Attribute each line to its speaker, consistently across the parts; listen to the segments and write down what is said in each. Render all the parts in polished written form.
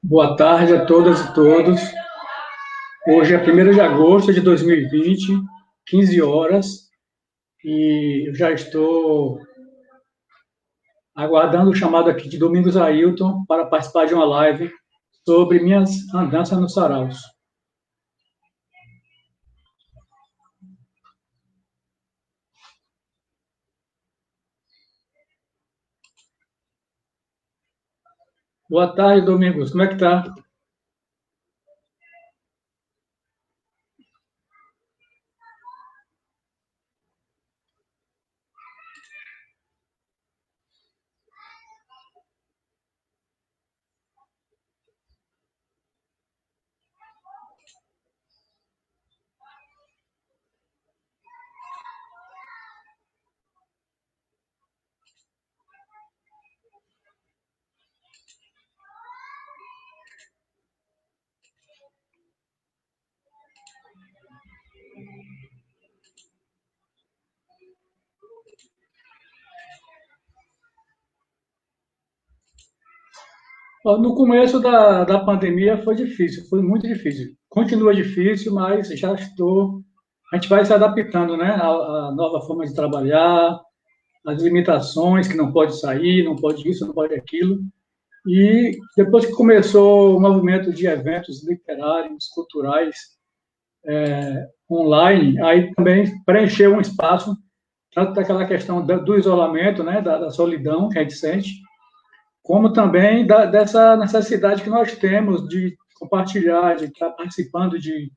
Speaker 1: Boa tarde a todas e todos. Hoje é 1º de agosto de 2020, 15 horas, e eu já estou aguardando o chamado aqui de Domingos Ailton para participar de uma live sobre minhas andanças nos saraus. Boa tarde, Domingos. Como é que tá? No começo da pandemia foi difícil, foi muito difícil. Continua difícil, mas já estou. A gente vai se adaptando, né? A nova forma de trabalhar, as limitações, que não pode sair, não pode isso, não pode aquilo. E depois que começou o movimento de eventos literários, culturais, online, aí também preencheu um espaço, tanto daquela questão do isolamento, né, da solidão que a gente sente, como também dessa necessidade que nós temos de compartilhar, de estar participando de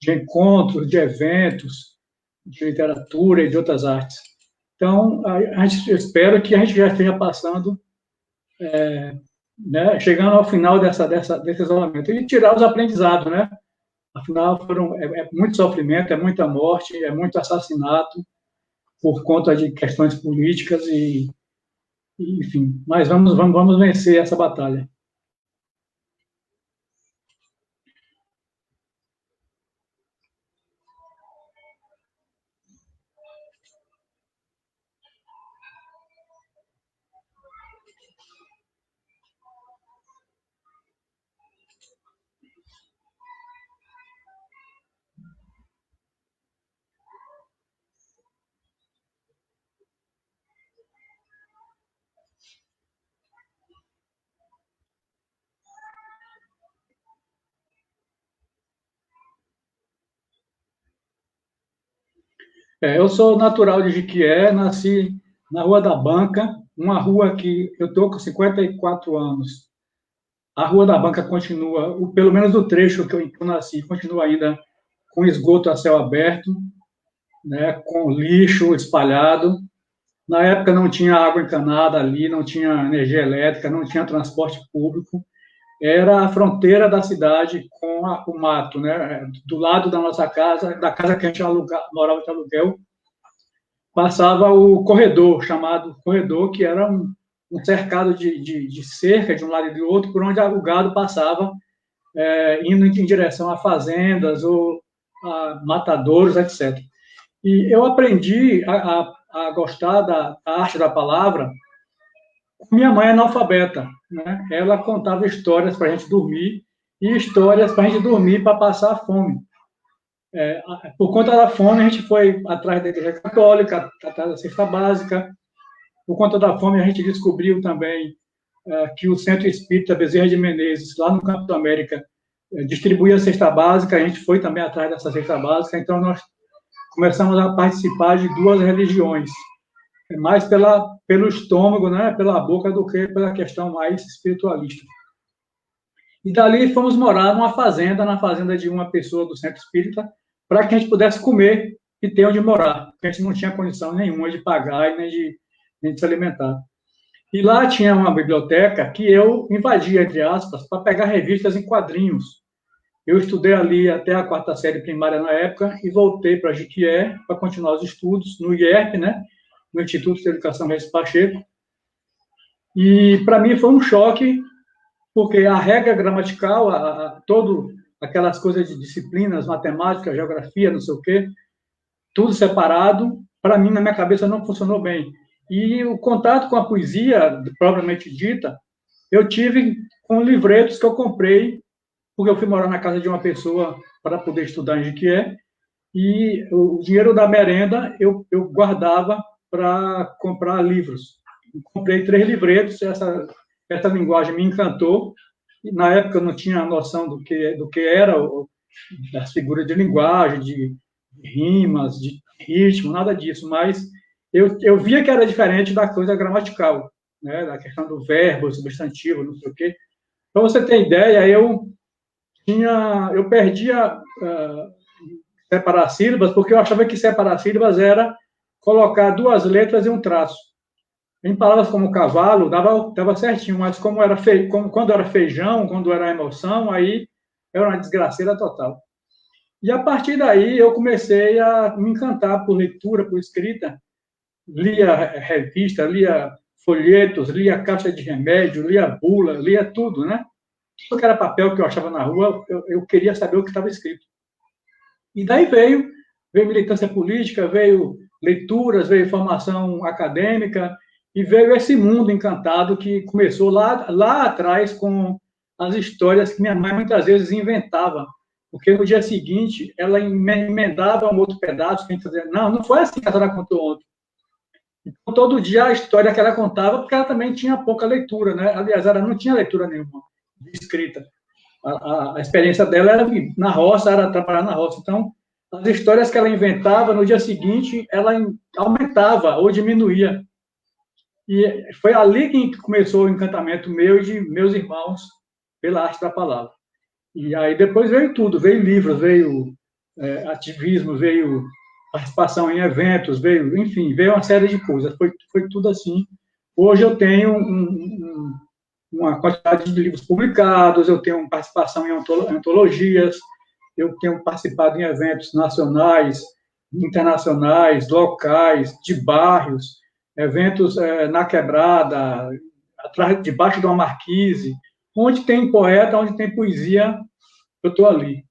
Speaker 1: encontros, de eventos, de literatura e de outras artes. Então, a gente espera que a gente já esteja passando, né, chegando ao final desse isolamento e tirar os aprendizados, né? Afinal, é muito sofrimento, é muita morte, é muito assassinato por conta de questões políticas enfim. Mas vamos vencer essa batalha. Eu sou natural de Jiquié, nasci na Rua da Banca, uma rua que eu estou com 54 anos. A Rua da Banca continua, pelo menos o trecho que eu nasci, continua ainda com esgoto a céu aberto, né, com lixo espalhado. Na época não tinha água encanada ali, não tinha energia elétrica, não tinha transporte público. Era a fronteira da cidade com o mato, né? Do lado da nossa casa, da casa que a gente morava de aluguel, passava o corredor, chamado corredor, que era um cercado de cerca de um lado e do outro, por onde o gado passava, indo em direção a fazendas ou a matadouros, etc. E eu aprendi a gostar da arte da palavra. Minha mãe é analfabeta, né? Ela contava histórias para a gente dormir e histórias para a gente dormir para passar fome. Por conta da fome, a gente foi atrás da Igreja Católica, atrás da cesta básica. Por conta da fome, a gente descobriu também que o Centro Espírita Bezerra de Menezes, lá no Campo da América, distribuía a cesta básica. A gente foi também atrás dessa cesta básica. Então, nós começamos a participar de duas religiões, mais pelo estômago, né, pela boca, do que pela questão mais espiritualista. E dali fomos morar numa fazenda, na fazenda de uma pessoa do centro espírita, para que a gente pudesse comer e ter onde morar, porque a gente não tinha condição nenhuma de pagar e nem de se alimentar. E lá tinha uma biblioteca que eu invadia, entre aspas, para pegar revistas em quadrinhos. Eu estudei ali até a 4ª série primária na época e voltei para Jiquié para continuar os estudos no IERP, né, no Instituto de Educação Reis Pacheco. E para mim foi um choque, porque a regra gramatical, todo aquelas coisas de disciplinas, matemática, geografia, não sei o quê, tudo separado, para mim, na minha cabeça, não funcionou bem. E o contato com a poesia, propriamente dita, eu tive com livretos que eu comprei, porque eu fui morar na casa de uma pessoa para poder estudar em Jequié, e o dinheiro da merenda eu guardava para comprar livros. Comprei 3 livretos, essa linguagem me encantou. Na época eu não tinha noção do que era das figuras de linguagem, de rimas, de ritmo, nada disso, mas eu via que era diferente da coisa gramatical, né, da questão do verbo, substantivo, não sei o quê. Para você ter ideia, eu perdia separar sílabas, porque eu achava que separar sílabas era colocar 2 letras e um traço. Em palavras como cavalo, dava certinho, mas quando era feijão, quando era emoção, aí era uma desgraceira total. E a partir daí eu comecei a me encantar por leitura, por escrita. Lia revista, lia folhetos, lia caixa de remédio, lia bula, lia tudo, né? Tudo que era papel que eu achava na rua, eu queria saber o que estava escrito. E daí veio militância política, veio leituras, veio formação acadêmica, e veio esse mundo encantado que começou lá atrás com as histórias que minha mãe muitas vezes inventava, porque no dia seguinte ela emendava um outro pedaço, que a gente dizia, não foi assim que a senhora contou ontem. Então, todo dia a história que ela contava, porque ela também tinha pouca leitura, né? Aliás, ela não tinha leitura nenhuma de escrita. A experiência dela era na roça, era trabalhar na roça. Então, as histórias que ela inventava, no dia seguinte, ela aumentava ou diminuía. E foi ali que começou o encantamento meu e de meus irmãos pela arte da palavra. E aí depois veio tudo, veio livros, veio ativismo, veio participação em eventos, veio uma série de coisas. Foi tudo assim. Hoje eu tenho uma quantidade de livros publicados, eu tenho participação em antologias, eu tenho participado em eventos nacionais, internacionais, locais, de bairros, eventos na quebrada, debaixo de uma marquise, onde tem poeta, onde tem poesia, eu estou ali.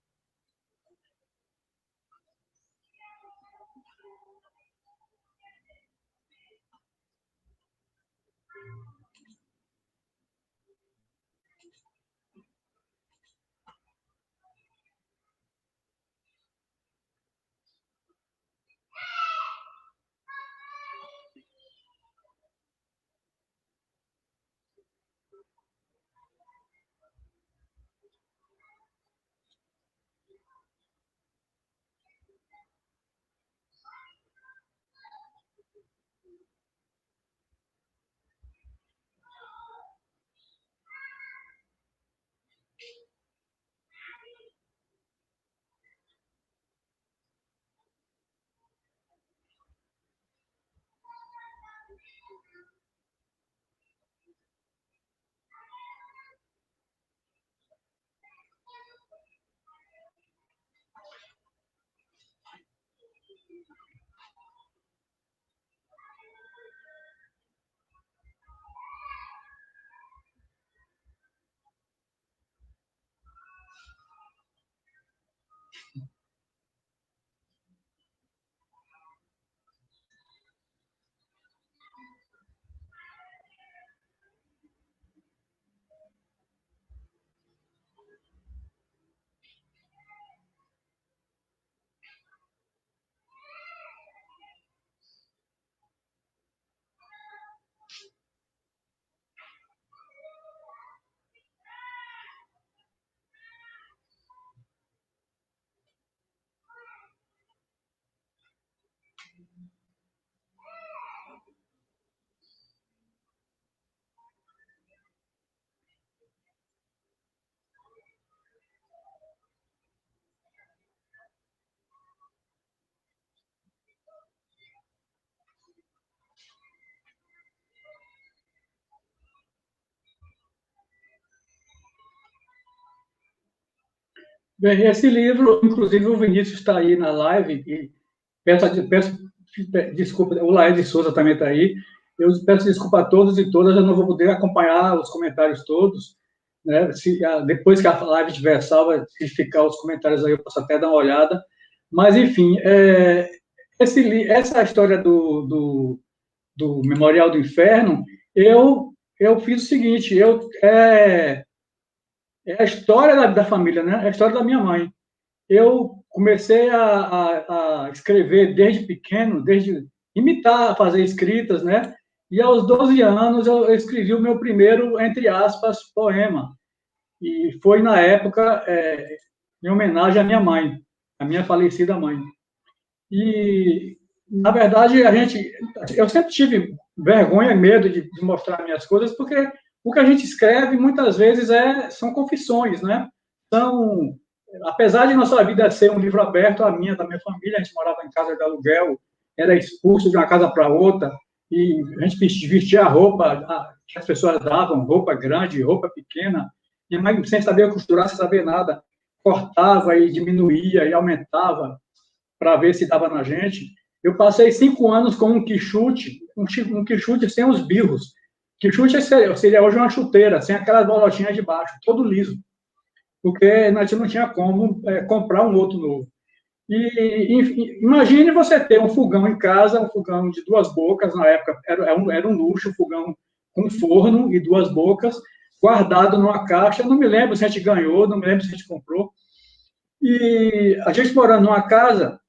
Speaker 1: Bem, esse livro, inclusive o Vinícius está aí na live, e peço desculpa, o Laed de Souza também está aí, eu peço desculpa a todos e todas, eu não vou poder acompanhar os comentários todos, né? Depois que a live estiver salva, se ficar os comentários aí, eu posso até dar uma olhada, mas, enfim, essa história do Memorial do Inferno, eu fiz o seguinte, É a história da família, né? É a história da minha mãe. Eu comecei a escrever desde pequeno, desde imitar, fazer escritas, né? E aos 12 anos eu escrevi o meu primeiro, entre aspas, poema. E foi na época em homenagem à minha mãe, à minha falecida mãe. E, na verdade, eu sempre tive vergonha e medo de mostrar minhas coisas, porque o que a gente escreve muitas vezes são confissões, né? São, apesar de nossa vida ser um livro aberto, a minha, da minha família, a gente morava em casa de aluguel, era expulso de uma casa para outra, e a gente vestia a roupa que as pessoas davam, roupa grande, roupa pequena, minha mãe, sem saber costurar, sem saber nada, cortava e diminuía e aumentava para ver se dava na gente. Eu passei 5 anos com um quichute, um quichute sem os birros. Quichute seria hoje uma chuteira, sem aquelas bolotinhas de baixo, todo liso, porque a gente não tinha como comprar um outro novo. Imagine você ter um fogão em casa, um fogão de 2 bocas, na época era um luxo, um fogão com forno e 2 bocas, guardado numa caixa, não me lembro se a gente ganhou, não me lembro se a gente comprou, e a gente morando numa casa,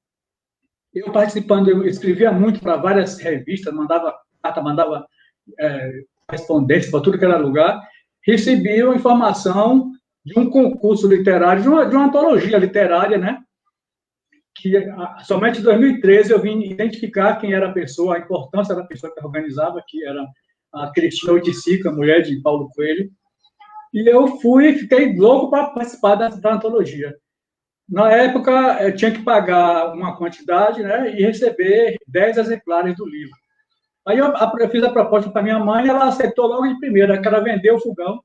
Speaker 1: eu participando, eu escrevia muito para várias revistas, mandava carta, mandava correspondência para tudo que era lugar, recebia informação de um concurso literário, de uma antologia literária, né? Que somente em 2013 eu vim identificar quem era a pessoa, a importância da pessoa que organizava, que era a Cristina Oiticica, mulher de Paulo Coelho, e eu fiquei louco para participar da antologia. Na época, eu tinha que pagar uma quantidade, né, e receber 10 exemplares do livro. Aí eu fiz a proposta para minha mãe, ela aceitou logo de primeira, que ela vendeu o fogão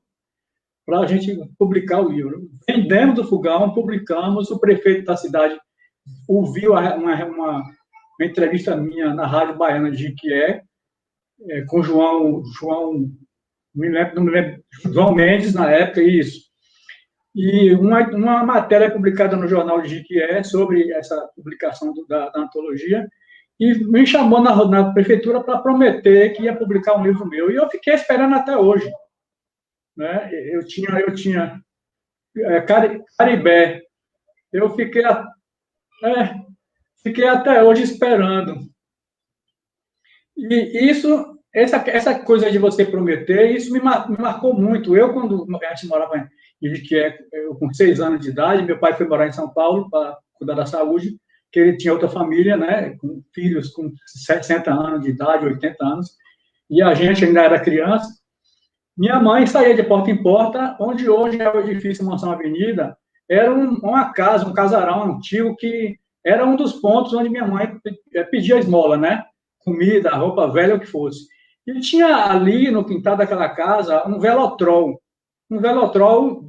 Speaker 1: para a gente publicar o livro. Vendemos o fogão, publicamos, o prefeito da cidade ouviu uma entrevista minha na Rádio Baiana de Jequié, com João, não me lembro, João Mendes, na época, isso. E uma matéria publicada no jornal de Jequié sobre essa publicação da antologia, e me chamou na prefeitura para prometer que ia publicar um livro meu. E eu fiquei esperando até hoje. Né? Eu tinha Caribé. Eu fiquei até hoje esperando. E essa coisa de você prometer, isso me marcou muito. Eu, quando a gente morava em Jequié, com 6 anos de idade, meu pai foi morar em São Paulo para cuidar da saúde, que ele tinha outra família, né, com filhos com 60 anos de idade, 80 anos, e a gente ainda era criança. Minha mãe saía de porta em porta, onde hoje é o edifício Mansão Avenida, era uma casa, um casarão antigo, que era um dos pontos onde minha mãe pedia esmola, né, comida, roupa velha, o que fosse. E tinha ali, no quintal daquela casa, um velotrol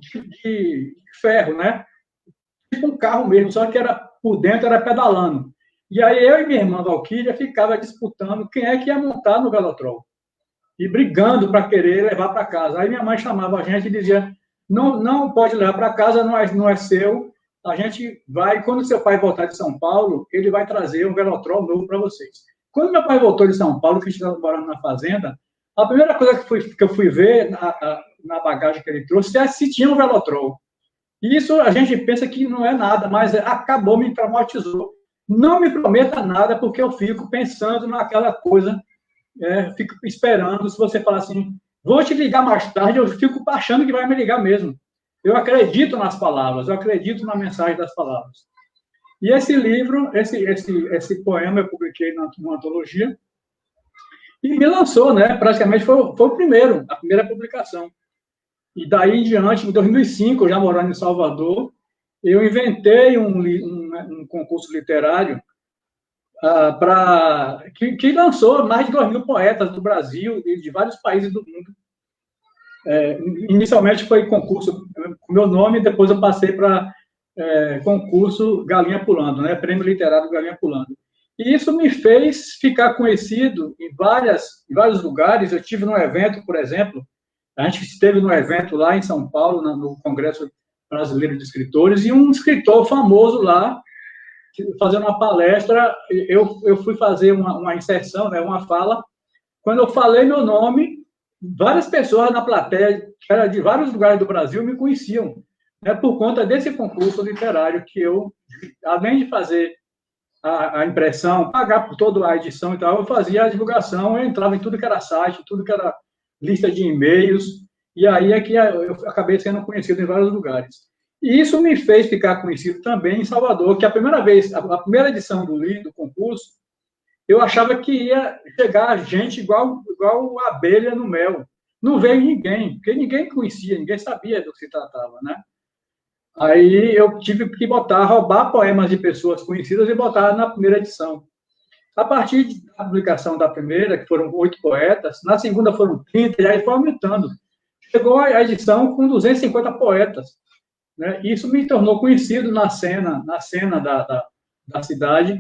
Speaker 1: de ferro, né, tipo um carro mesmo, só que por dentro era pedalando. E aí eu e minha irmã Valquíria ficava disputando quem é que ia montar no velotrol. E brigando para querer levar para casa. Aí minha mãe chamava a gente e dizia, não pode levar para casa, não é seu, a gente vai, quando seu pai voltar de São Paulo, ele vai trazer um velotrol novo para vocês. Quando meu pai voltou de São Paulo, que a gente estava morando na fazenda, a primeira coisa que eu fui ver na bagagem que ele trouxe é se tinha um velotrol. E isso a gente pensa que não é nada, mas acabou, me traumatizou. Não me prometa nada, porque eu fico pensando naquela coisa, fico esperando, se você falar assim, vou te ligar mais tarde, eu fico achando que vai me ligar mesmo. Eu acredito nas palavras, eu acredito na mensagem das palavras. E esse livro, esse poema eu publiquei numa antologia, e me lançou, né? Praticamente foi a primeira publicação. E daí em diante, em 2005, eu já morando em Salvador, eu inventei um concurso literário que lançou mais de 2.000 poetas do Brasil e de vários países do mundo. Inicialmente foi concurso com meu nome, depois eu passei para concurso Galinha Pulando, né? Prêmio Literário Galinha Pulando. E isso me fez ficar conhecido em vários lugares. Eu estive num evento, por exemplo, a gente esteve num evento lá em São Paulo, no Congresso Brasileiro de Escritores, e um escritor famoso lá, fazendo uma palestra, eu fui fazer uma inserção, né, uma fala. Quando eu falei meu nome, várias pessoas na plateia, que era de vários lugares do Brasil, me conheciam, né, por conta desse concurso literário que eu, além de fazer a impressão, pagar por toda a edição e tal, eu fazia a divulgação, eu entrava em tudo que era site, tudo que era lista de e-mails, e aí é que eu acabei sendo conhecido em vários lugares. E isso me fez ficar conhecido também em Salvador, que a primeira vez, a primeira edição do concurso, eu achava que ia chegar gente igual abelha no mel. Não veio ninguém, porque ninguém conhecia, ninguém sabia do que se tratava, né? Aí eu tive que roubar poemas de pessoas conhecidas e botar na primeira edição. A partir da publicação da primeira, que foram 8 poetas, na segunda foram 30, e aí foi aumentando. Chegou a edição com 250 poetas, né? Isso me tornou conhecido na cena da cidade,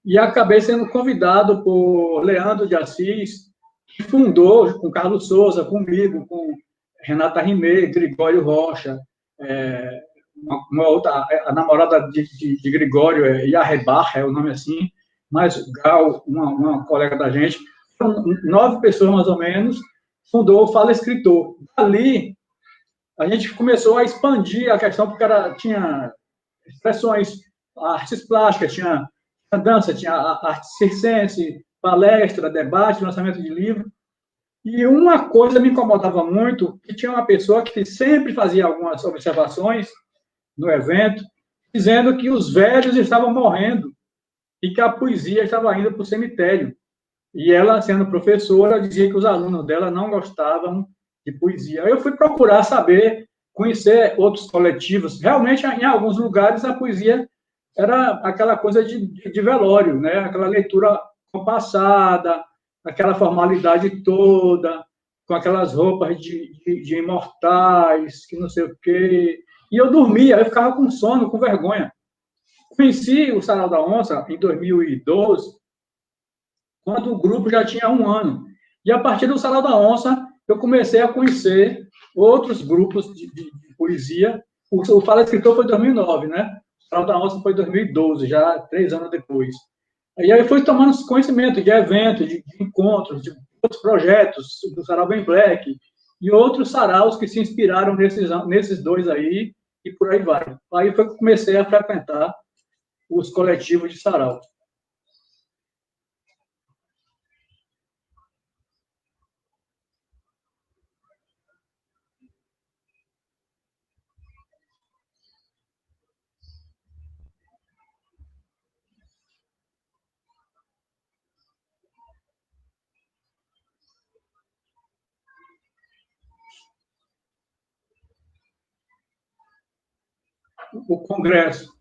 Speaker 1: e acabei sendo convidado por Leandro de Assis, que fundou, com Carlos Souza, comigo, com Renata Rimé, Gregório Rocha, uma outra, a namorada de Gregório, Yarrebar, é o nome assim, mais Gal, uma colega da gente, 9 pessoas mais ou menos, fundou o Fala Escritor. Ali, a gente começou a expandir a questão, porque tinha expressões, artes plásticas, tinha dança, tinha arte circense, palestra, debate, lançamento de livro. E uma coisa me incomodava muito, que tinha uma pessoa que sempre fazia algumas observações no evento, dizendo que os velhos estavam morrendo e que a poesia estava indo para o cemitério. E ela, sendo professora, dizia que os alunos dela não gostavam de poesia. Eu fui procurar saber, conhecer outros coletivos. Realmente, em alguns lugares, a poesia era aquela coisa de velório, né? Aquela leitura compassada, aquela formalidade toda, com aquelas roupas de imortais, que não sei o quê. E eu dormia, eu ficava com sono, com vergonha. Conheci o Sarau da Onça em 2012, quando o grupo já tinha 1 ano. E a partir do Sarau da Onça, eu comecei a conhecer outros grupos de poesia. O Fala Escritor foi em 2009, né? O Sarau da Onça foi em 2012, já 3 anos depois. E aí foi tomando conhecimento de eventos, de encontros, de outros projetos, do Sarau Ben Black, e outros saraus que se inspiraram nesses dois aí, e por aí vai. Aí foi que eu comecei a frequentar os coletivos de sarau. O congresso.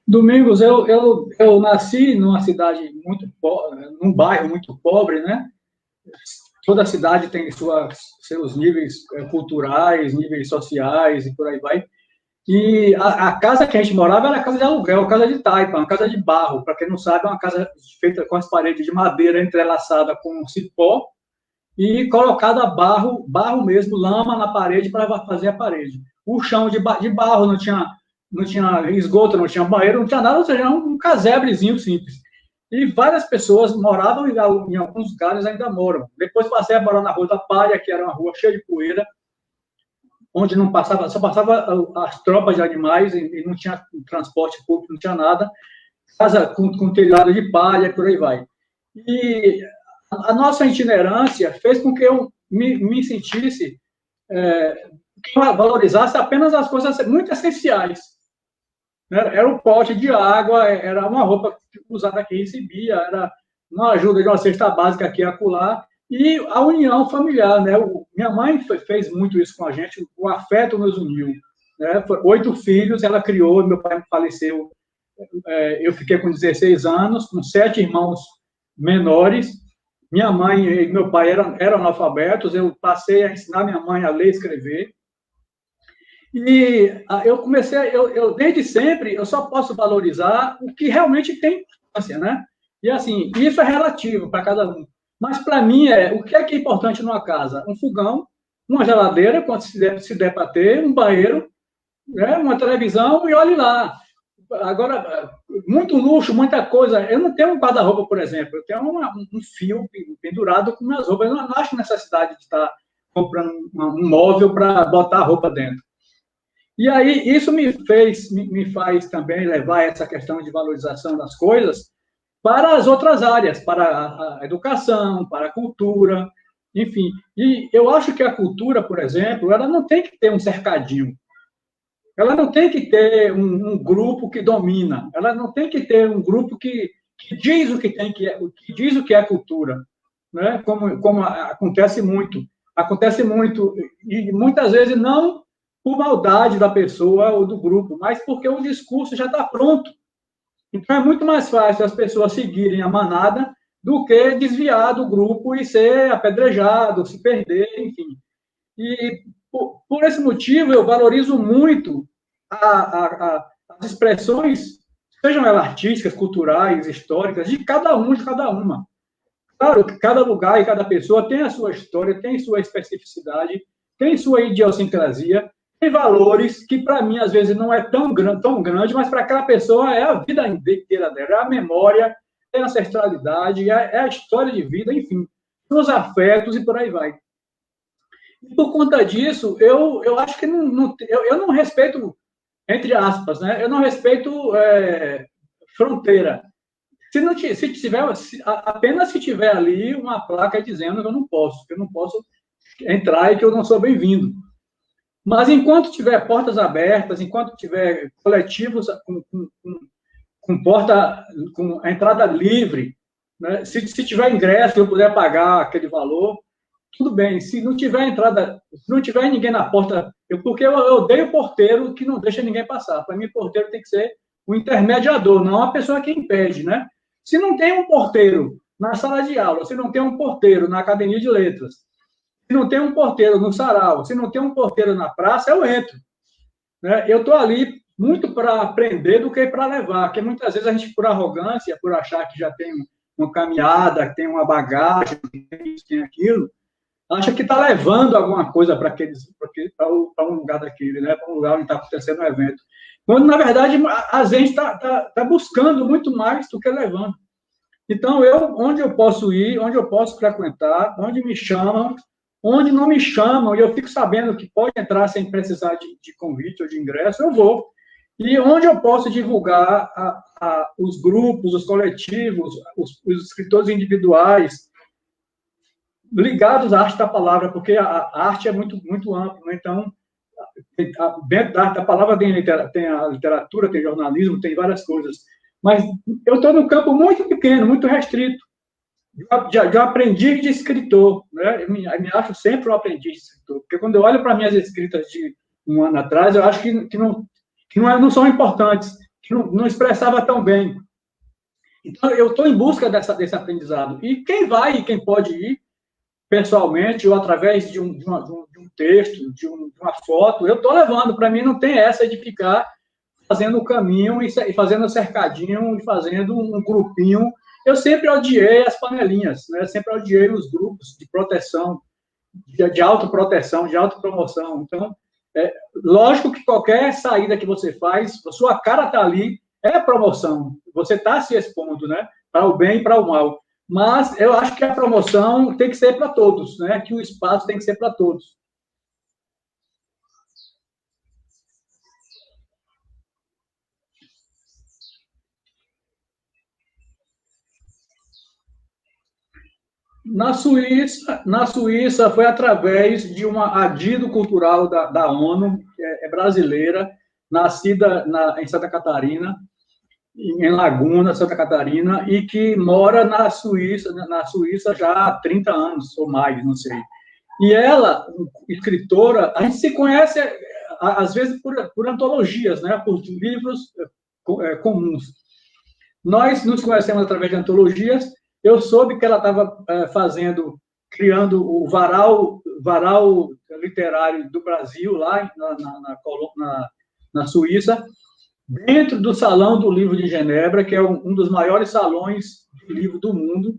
Speaker 1: Domingos, eu nasci numa cidade muito pobre, num bairro muito pobre, né? Toda cidade tem seus níveis culturais, níveis sociais e por aí vai. E a casa que a gente morava era casa de aluguel, casa de taipa, uma casa de barro. Para quem não sabe, é uma casa feita com as paredes de madeira entrelaçada com cipó e colocada barro mesmo, lama na parede para fazer a parede. O chão de barro, não tinha esgoto, não tinha banheiro, não tinha nada, ou seja, era um casebrezinho simples. E várias pessoas moravam em alguns lugares ainda moram. Depois passei a morar na Rua da Palha, que era uma rua cheia de poeira, onde não passava, só passava as tropas de animais e não tinha transporte público, não tinha nada, casa com telhado de palha, por aí vai. E a nossa itinerância fez com que eu me sentisse, que eu valorizasse apenas as coisas muito essenciais. Era um pote de água, era uma roupa usada que recebia, era uma ajuda de uma cesta básica aqui e acolá, e a união familiar, né? Minha mãe fez muito isso com a gente, o afeto nos uniu, né? 8 filhos, ela criou, meu pai faleceu, eu fiquei com 16 anos, com 7 irmãos menores, minha mãe e meu pai eram analfabetos, eu passei a ensinar minha mãe a ler e escrever, e eu comecei, desde sempre, eu só posso valorizar o que realmente tem importância, né? E assim, isso é relativo para cada um. Mas para mim o que é importante numa casa? Um fogão, uma geladeira, quando se der para ter, um banheiro, né? Uma televisão e olhe lá. Agora, muito luxo, muita coisa. Eu não tenho um guarda-roupa, por exemplo. Eu tenho um fio pendurado com minhas roupas. Eu não acho necessidade de estar comprando um móvel para botar a roupa dentro. E aí, isso me faz também levar essa questão de valorização das coisas para as outras áreas, para a educação, para a cultura, enfim. E eu acho que a cultura, por exemplo, ela não tem que ter um cercadinho, ela não tem que ter um grupo que domina, ela não tem que ter um grupo que diz o que diz o que é cultura, né? Como acontece muito, e muitas vezes não por maldade da pessoa ou do grupo, mas porque o discurso já está pronto. Então, é muito mais fácil as pessoas seguirem a manada do que desviar do grupo e ser apedrejado, se perder, enfim. E, por esse motivo, eu valorizo muito as expressões, sejam elas artísticas, culturais, históricas, de cada um, de cada uma. Claro que cada lugar e cada pessoa tem a sua história, tem sua especificidade, tem sua idiosincrasia, tem valores que, para mim, às vezes, não é tão grande, mas para aquela pessoa é a vida inteira dela, é a memória, é a ancestralidade, é a história de vida, enfim, os afetos e por aí vai. E por conta disso, eu acho que eu não respeito, entre aspas, né? Eu não respeito fronteira. Apenas se tiver ali uma placa dizendo que eu não posso entrar e que eu não sou bem-vindo. Mas enquanto tiver portas abertas, enquanto tiver coletivos com porta, com a entrada livre, né? Se tiver ingresso e eu puder pagar aquele valor, tudo bem. Se não tiver entrada, se não tiver ninguém na porta, porque eu odeio o porteiro que não deixa ninguém passar. Para mim, o porteiro tem que ser o intermediador, não a pessoa que impede, né? Se não tem um porteiro na sala de aula, se não tem um porteiro na academia de letras, se não tem um porteiro no sarau, se não tem um porteiro na praça, eu entro. Né? Eu estou ali muito para aprender do que para levar, porque muitas vezes a gente, por arrogância, por achar que já tem uma caminhada, que tem uma bagagem, que tem isso, tem aquilo, acha que está levando alguma coisa para um lugar daquele, né? Para um lugar onde está acontecendo um evento. Quando, na verdade, a gente está buscando muito mais do que levando. Então, onde eu posso ir, onde eu posso frequentar, onde me chamam, onde não me chamam, e eu fico sabendo que pode entrar sem precisar de convite ou de ingresso, eu vou. E onde eu posso divulgar os grupos, os coletivos, os escritores individuais, ligados à arte da palavra, porque a arte é muito, muito ampla, né? Então, dentro da arte da palavra tem a literatura, tem jornalismo, tem várias coisas. Mas eu estou num campo muito pequeno, muito restrito, de um aprendiz de escritor, né? Eu me acho sempre um aprendiz de escritor, porque quando eu olho para minhas escritas de um ano atrás, eu acho que não são importantes, que não expressava tão bem. Então, eu estou em busca desse aprendizado. E quem vai e quem pode ir, pessoalmente, ou através de um texto, de uma foto, eu estou levando. Para mim, não tem essa de ficar fazendo o caminho e fazendo cercadinho e fazendo um grupinho. Eu sempre odiei as panelinhas, né? Sempre odiei os grupos de proteção, de autoproteção, de autopromoção. Então, lógico que qualquer saída que você faz, a sua cara está ali, é promoção. Você está se expondo, né? Para o bem e para o mal. Mas eu acho que a promoção tem que ser para todos, né? Que o espaço tem que ser para todos. Na Suíça foi através de uma adido cultural da ONU, que é brasileira, nascida em Santa Catarina, em Laguna, Santa Catarina, e que mora na Suíça já há 30 anos ou mais, não sei. E ela, escritora, a gente se conhece às vezes por antologias, né, por livros comuns. Nós nos conhecemos através de antologias. Eu soube que ela estava criando o varal literário do Brasil, lá na Suíça, dentro do Salão do Livro de Genebra, que é um dos maiores salões de livro do mundo.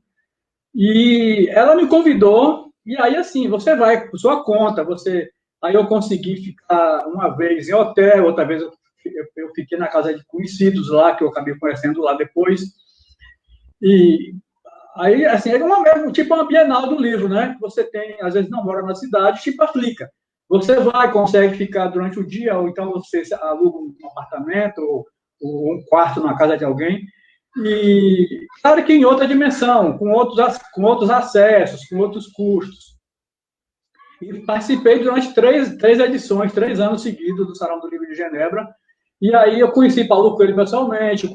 Speaker 1: E ela me convidou, e aí, assim, você vai por sua conta. Aí eu consegui ficar uma vez em hotel, outra vez eu fiquei na casa de conhecidos lá, que eu acabei conhecendo lá depois. E aí, assim, tipo uma Bienal do livro, né? Você tem, às vezes não mora na cidade, tipo a Flickr. Você vai, consegue ficar durante o dia, ou então você aluga um apartamento, ou um quarto na casa de alguém. E, claro que em outra dimensão, com outros acessos, com outros custos. E participei durante três edições, 3 anos seguidos do Salão do Livro de Genebra. E aí eu conheci Paulo Coelho pessoalmente,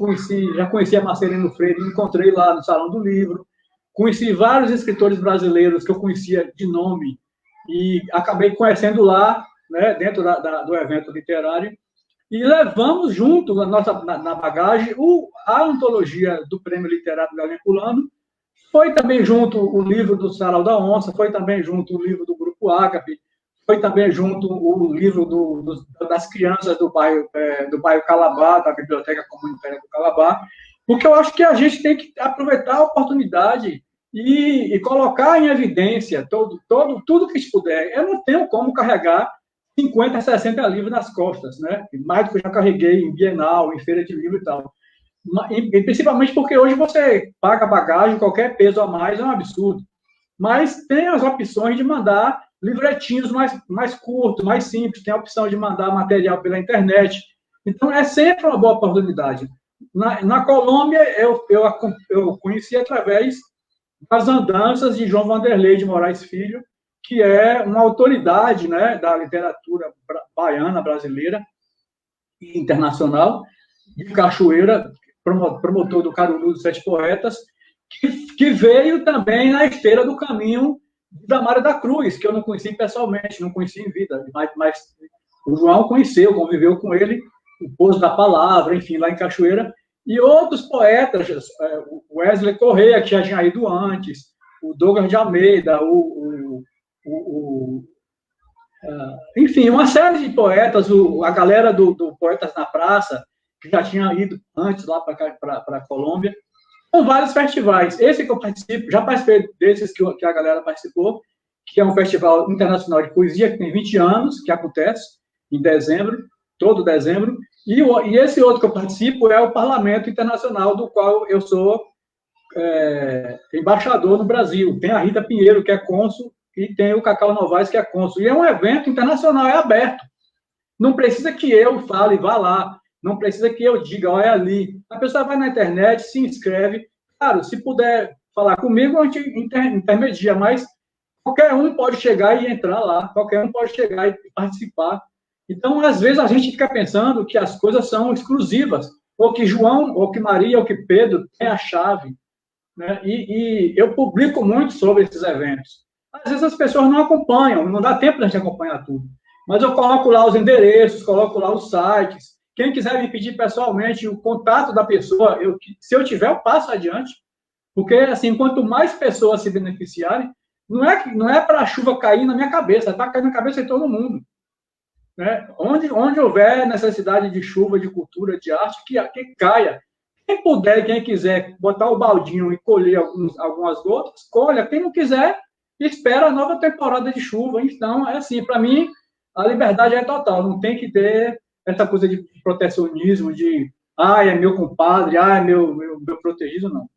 Speaker 1: já conhecia Marcelino Freire, me encontrei lá no Salão do Livro. Conheci vários escritores brasileiros que eu conhecia de nome e acabei conhecendo lá, né, dentro do evento literário. E levamos junto na bagagem a antologia do Prêmio Literário Galho Herculano. Foi também junto o livro do Sarau da Onça, foi também junto o livro do Grupo Ágape, foi também junto o livro das crianças do bairro Calabar, da Biblioteca Comunitária do Calabar, porque eu acho que a gente tem que aproveitar a oportunidade e colocar em evidência tudo que se puder. Eu não tenho como carregar 50, 60 livros nas costas, né? Mais do que eu já carreguei em Bienal, em feira de livro e tal. E principalmente porque hoje você paga bagagem, qualquer peso a mais é um absurdo. Mas tem as opções de mandar livretinhos mais curtos, mais simples, tem a opção de mandar material pela internet. Então, é sempre uma boa oportunidade. Na Colômbia, eu conheci através das andanças de João Vanderlei de Moraes Filho, que é uma autoridade, né, da literatura baiana, brasileira e internacional, de Cachoeira, promotor do Caruru dos Sete Poetas, que veio também na esteira do caminho da Mário da Cruz, que eu não conheci pessoalmente, não conheci em vida, mas o João conheceu, conviveu com ele, o Pouso da Palavra, enfim, lá em Cachoeira, e outros poetas, o Wesley Correia, que já tinha ido antes, o Douglas de Almeida, enfim, uma série de poetas, a galera do Poetas na Praça, que já tinha ido antes lá para a Colômbia. São vários festivais. Esse que eu participo, já participei desses que a galera participou, que é um festival internacional de poesia, que tem 20 anos, que acontece em dezembro, todo dezembro. E esse outro que eu participo é o Parlamento Internacional, do qual eu sou embaixador no Brasil. Tem a Rita Pinheiro, que é cônsul, e tem o Cacau Novaes, que é cônsul. E é um evento internacional, é aberto. Não precisa que eu fale, vá lá. Não precisa que eu diga, olha ali. A pessoa vai na internet, se inscreve. Claro, se puder falar comigo, a gente intermedia, mas qualquer um pode chegar e entrar lá, qualquer um pode chegar e participar. Então, às vezes, a gente fica pensando que as coisas são exclusivas, ou que João, ou que Maria, ou que Pedro tem a chave, né? E eu publico muito sobre esses eventos. Às vezes as pessoas não acompanham, não dá tempo de a gente acompanhar tudo. Mas eu coloco lá os endereços, coloco lá os sites. Quem quiser me pedir pessoalmente o contato da pessoa, se eu tiver, eu passo adiante. Porque, assim, quanto mais pessoas se beneficiarem, não é para a chuva cair na minha cabeça, é para cair na cabeça de todo mundo. Né? Onde houver necessidade de chuva, de cultura, de arte, que caia. Quem puder, quem quiser botar o baldinho e colher algumas gotas, colha. Quem não quiser, espera a nova temporada de chuva. Então, é assim, para mim, a liberdade é total. Não tem que ter essa coisa de protecionismo, de é meu compadre, é meu protegido, não.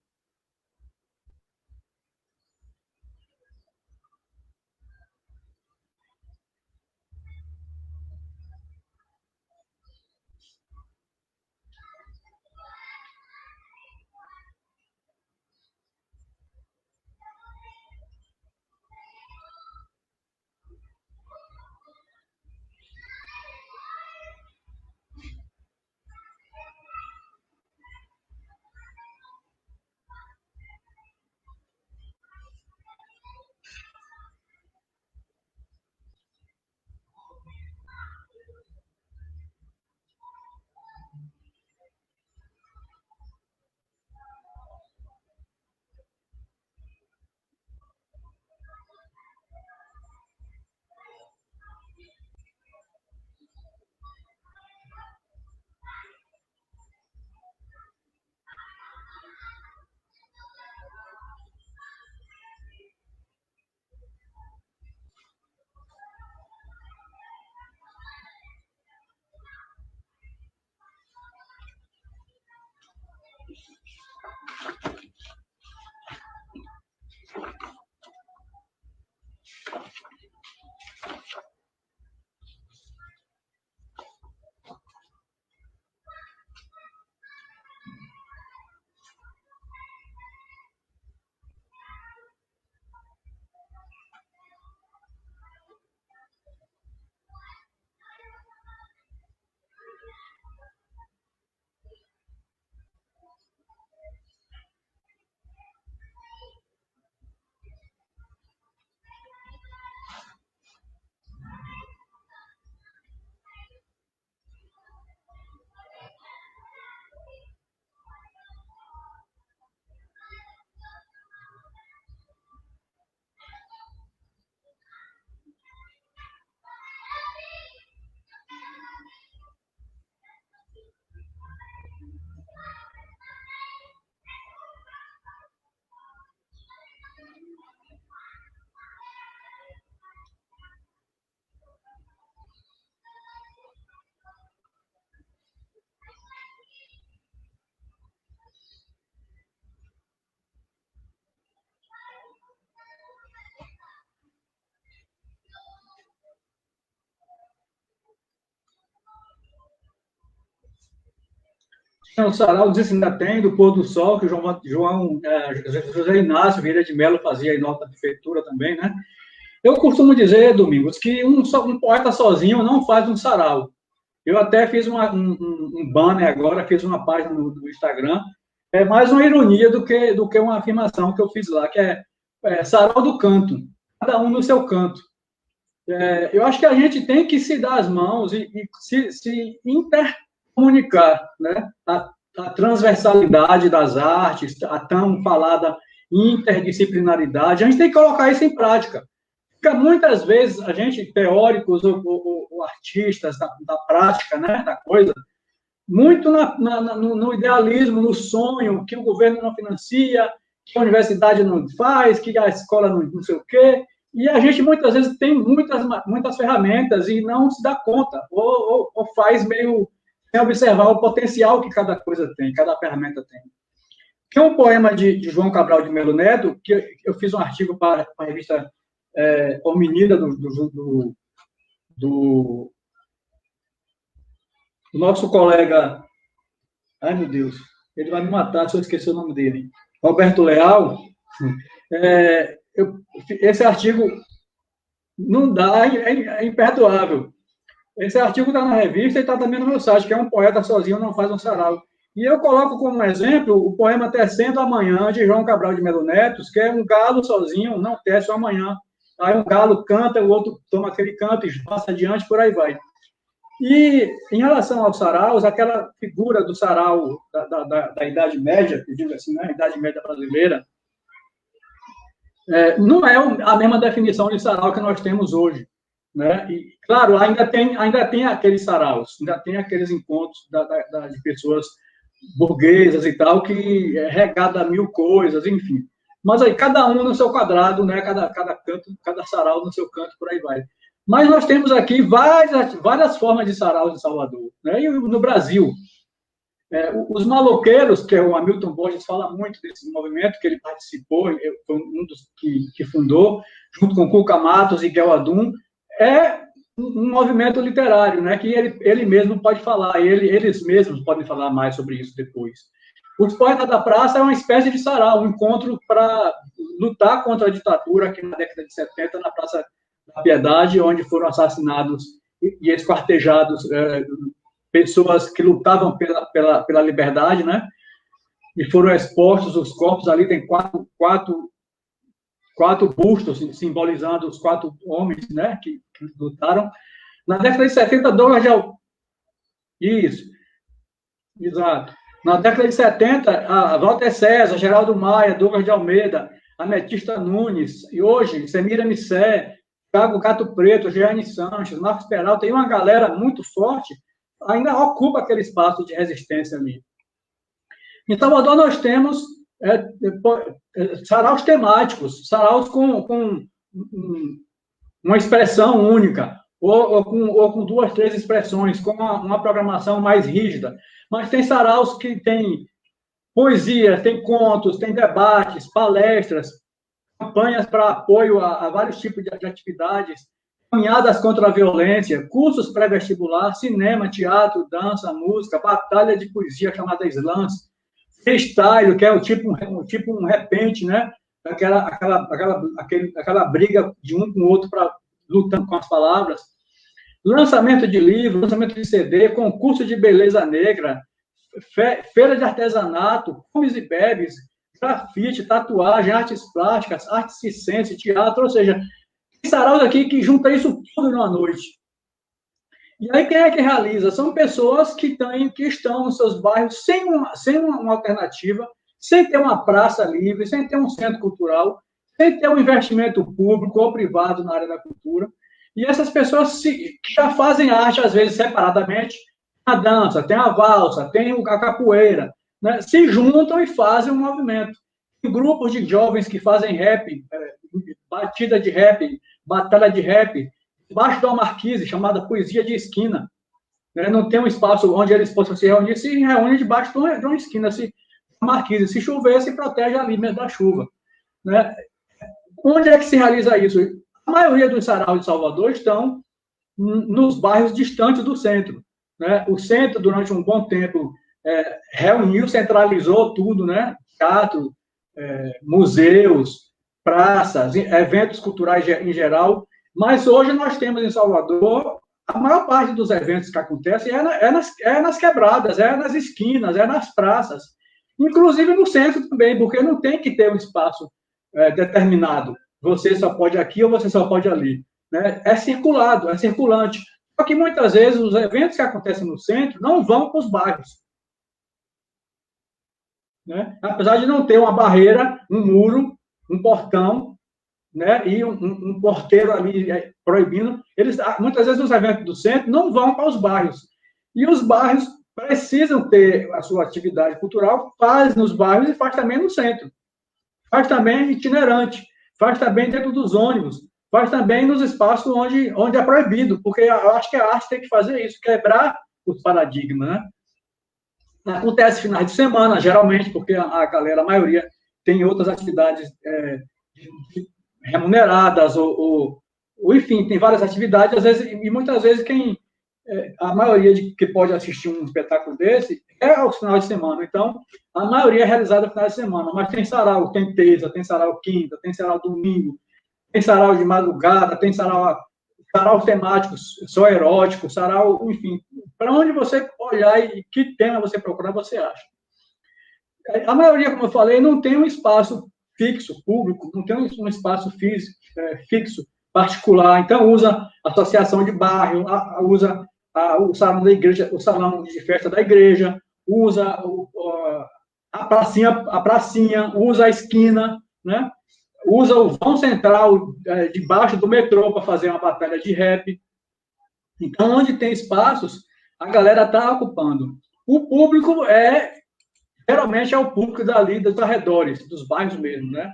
Speaker 1: o sarau, não sei se ainda tem, do Pôr do Sol, que o José Inácio Vieira de Mello fazia em nossa prefeitura também, né? Eu costumo dizer, Domingos, que um poeta sozinho não faz um sarau. Eu até fiz um banner agora, fiz uma página no Instagram, é mais uma ironia do que uma afirmação que eu fiz lá, que é sarau do canto, cada um no seu canto. Eu acho que a gente tem que se dar as mãos e se intercomunicar, né? A transversalidade das artes, a tão falada interdisciplinaridade, a gente tem que colocar isso em prática. Porque muitas vezes a gente, teóricos ou artistas da prática, né, da coisa, muito no idealismo, no sonho, que o governo não financia, que a universidade não faz, que a escola não sei o quê, e a gente muitas vezes tem muitas ferramentas e não se dá conta, ou faz meio sem observar o potencial que cada coisa tem, cada ferramenta tem. Tem um poema de João Cabral de Melo Neto, que eu fiz um artigo para a revista O Menina do nosso colega, ai meu Deus, ele vai me matar se eu esquecer o nome dele, Roberto Leal. Esse artigo não dá, é imperdoável. Esse artigo está na revista e está também no meu site, que é Um Poeta Sozinho Não Faz um Sarau. E eu coloco como exemplo o poema Tecendo Amanhã, de João Cabral de Melo Neto, que é um galo sozinho não tece o amanhã. Aí um galo canta, o outro toma aquele canto e passa adiante, por aí vai. E, em relação aos saraus, aquela figura do sarau da Idade Média, que diz assim, né, a Idade Média brasileira, não é a mesma definição de sarau que nós temos hoje. Né? E, claro, ainda tem aqueles saraus, ainda tem aqueles encontros de pessoas burguesas e tal, que é regado a mil coisas, enfim. Mas aí, cada um no seu quadrado, né? Cada canto, cada sarau no seu canto, por aí vai. Mas nós temos aqui várias formas de saraus em Salvador, né? E no Brasil. Os maloqueiros, que o Hamilton Borges fala muito desse movimento, que ele participou, foi um dos que fundou, junto com Cuca Matos e Guel Adum, é um movimento literário, né, que ele mesmo pode falar, eles mesmos podem falar mais sobre isso depois. Os Poetas da Praça é uma espécie de sarau, um encontro para lutar contra a ditadura aqui na década de 70, na Praça da Piedade, onde foram assassinados e esquartejados pessoas que lutavam pela liberdade, né? E foram expostos os corpos ali, tem quatro bustos simbolizando os 4 homens, né, que lutaram. Na década de 70, Douglas de Almeida. Isso, exato. Na década de 70, a Walter César, Geraldo Maia, Douglas de Almeida, Ametista Nunes, e hoje, Semira Missé, Thiago Gato Preto, Jeane Sanches, Marcos Peralta, tem uma galera muito forte, ainda ocupa aquele espaço de resistência ali. Em Salvador, nós temos saraus temáticos, saraus com uma expressão única, ou com 2, 3 expressões, com uma programação mais rígida. Mas tem saraus que tem poesia, tem contos, tem debates, palestras, campanhas para apoio a vários tipos de atividades, caminhadas contra a violência, cursos pré-vestibular, cinema, teatro, dança, música, batalha de poesia chamada slams, freestyle, que é um repente, né? Aquela briga de um com o outro para lutando com as palavras. Lançamento de livro, lançamento de CD, concurso de beleza negra, feira de artesanato, comes e bebes, grafite, tatuagem, artes plásticas, arte circense, teatro, ou seja, tem saraus aqui que junta isso tudo numa noite. E aí, quem é que realiza? São pessoas que estão nos seus bairros sem uma alternativa, sem ter uma praça livre, sem ter um centro cultural, sem ter um investimento público ou privado na área da cultura. E essas pessoas que já fazem arte, às vezes, separadamente, a dança, tem a valsa, tem a capoeira, né? Se juntam e fazem um movimento. Tem grupos de jovens que fazem rap, batida de rap, batalha de rap, debaixo de uma marquise chamada Poesia de Esquina. Não tem um espaço onde eles possam se reunir, se reúnem debaixo de uma esquina, marquise. Se chover, se protege ali mesmo da chuva. Né? Onde é que se realiza isso? A maioria dos saraus de Salvador estão nos bairros distantes do centro. Né? O centro, durante um bom tempo, reuniu, centralizou tudo, né? Teatro, museus, praças, eventos culturais em geral, mas hoje nós temos em Salvador a maior parte dos eventos que acontecem nas quebradas, nas esquinas, nas praças, inclusive no centro também, porque não tem que ter um espaço determinado. Você só pode aqui ou você só pode ali. Né? É circulado, é circulante. Só que muitas vezes os eventos que acontecem no centro não vão para os bairros. Né? Apesar de não ter uma barreira, um muro, um portão, né? E um porteiro ali proibindo, muitas vezes os eventos do centro não vão para os bairros. E os bairros precisam ter a sua atividade cultural, faz nos bairros e faz também no centro. Faz também itinerante, faz também dentro dos ônibus, faz também nos espaços onde é proibido, porque eu acho que a arte tem que fazer isso, quebrar os paradigmas, né? Acontece finais de semana, geralmente, porque a galera, a maioria, tem outras atividades remuneradas, ou, enfim, tem várias atividades, às vezes, e muitas vezes a maioria que pode assistir um espetáculo desse é aos finais de semana. Então, a maioria é realizada no final de semana, mas tem sarau, tem terça, tem sarau quinta, tem sarau domingo, tem sarau de madrugada, tem sarau temáticos, só erótico, sarau, enfim, para onde você olhar e que tema você procurar, você acha. A maioria, como eu falei, não tem um espaço fixo, público, não tem um espaço físico, fixo, particular, então usa associação de bairro, usa o salão da igreja, o salão de festa da igreja, usa a pracinha, usa a esquina, né? Usa o vão central debaixo do metrô para fazer uma batalha de rap. Então, onde tem espaços, a galera está ocupando. O público geralmente é o público dali, dos arredores, dos bairros mesmo, né?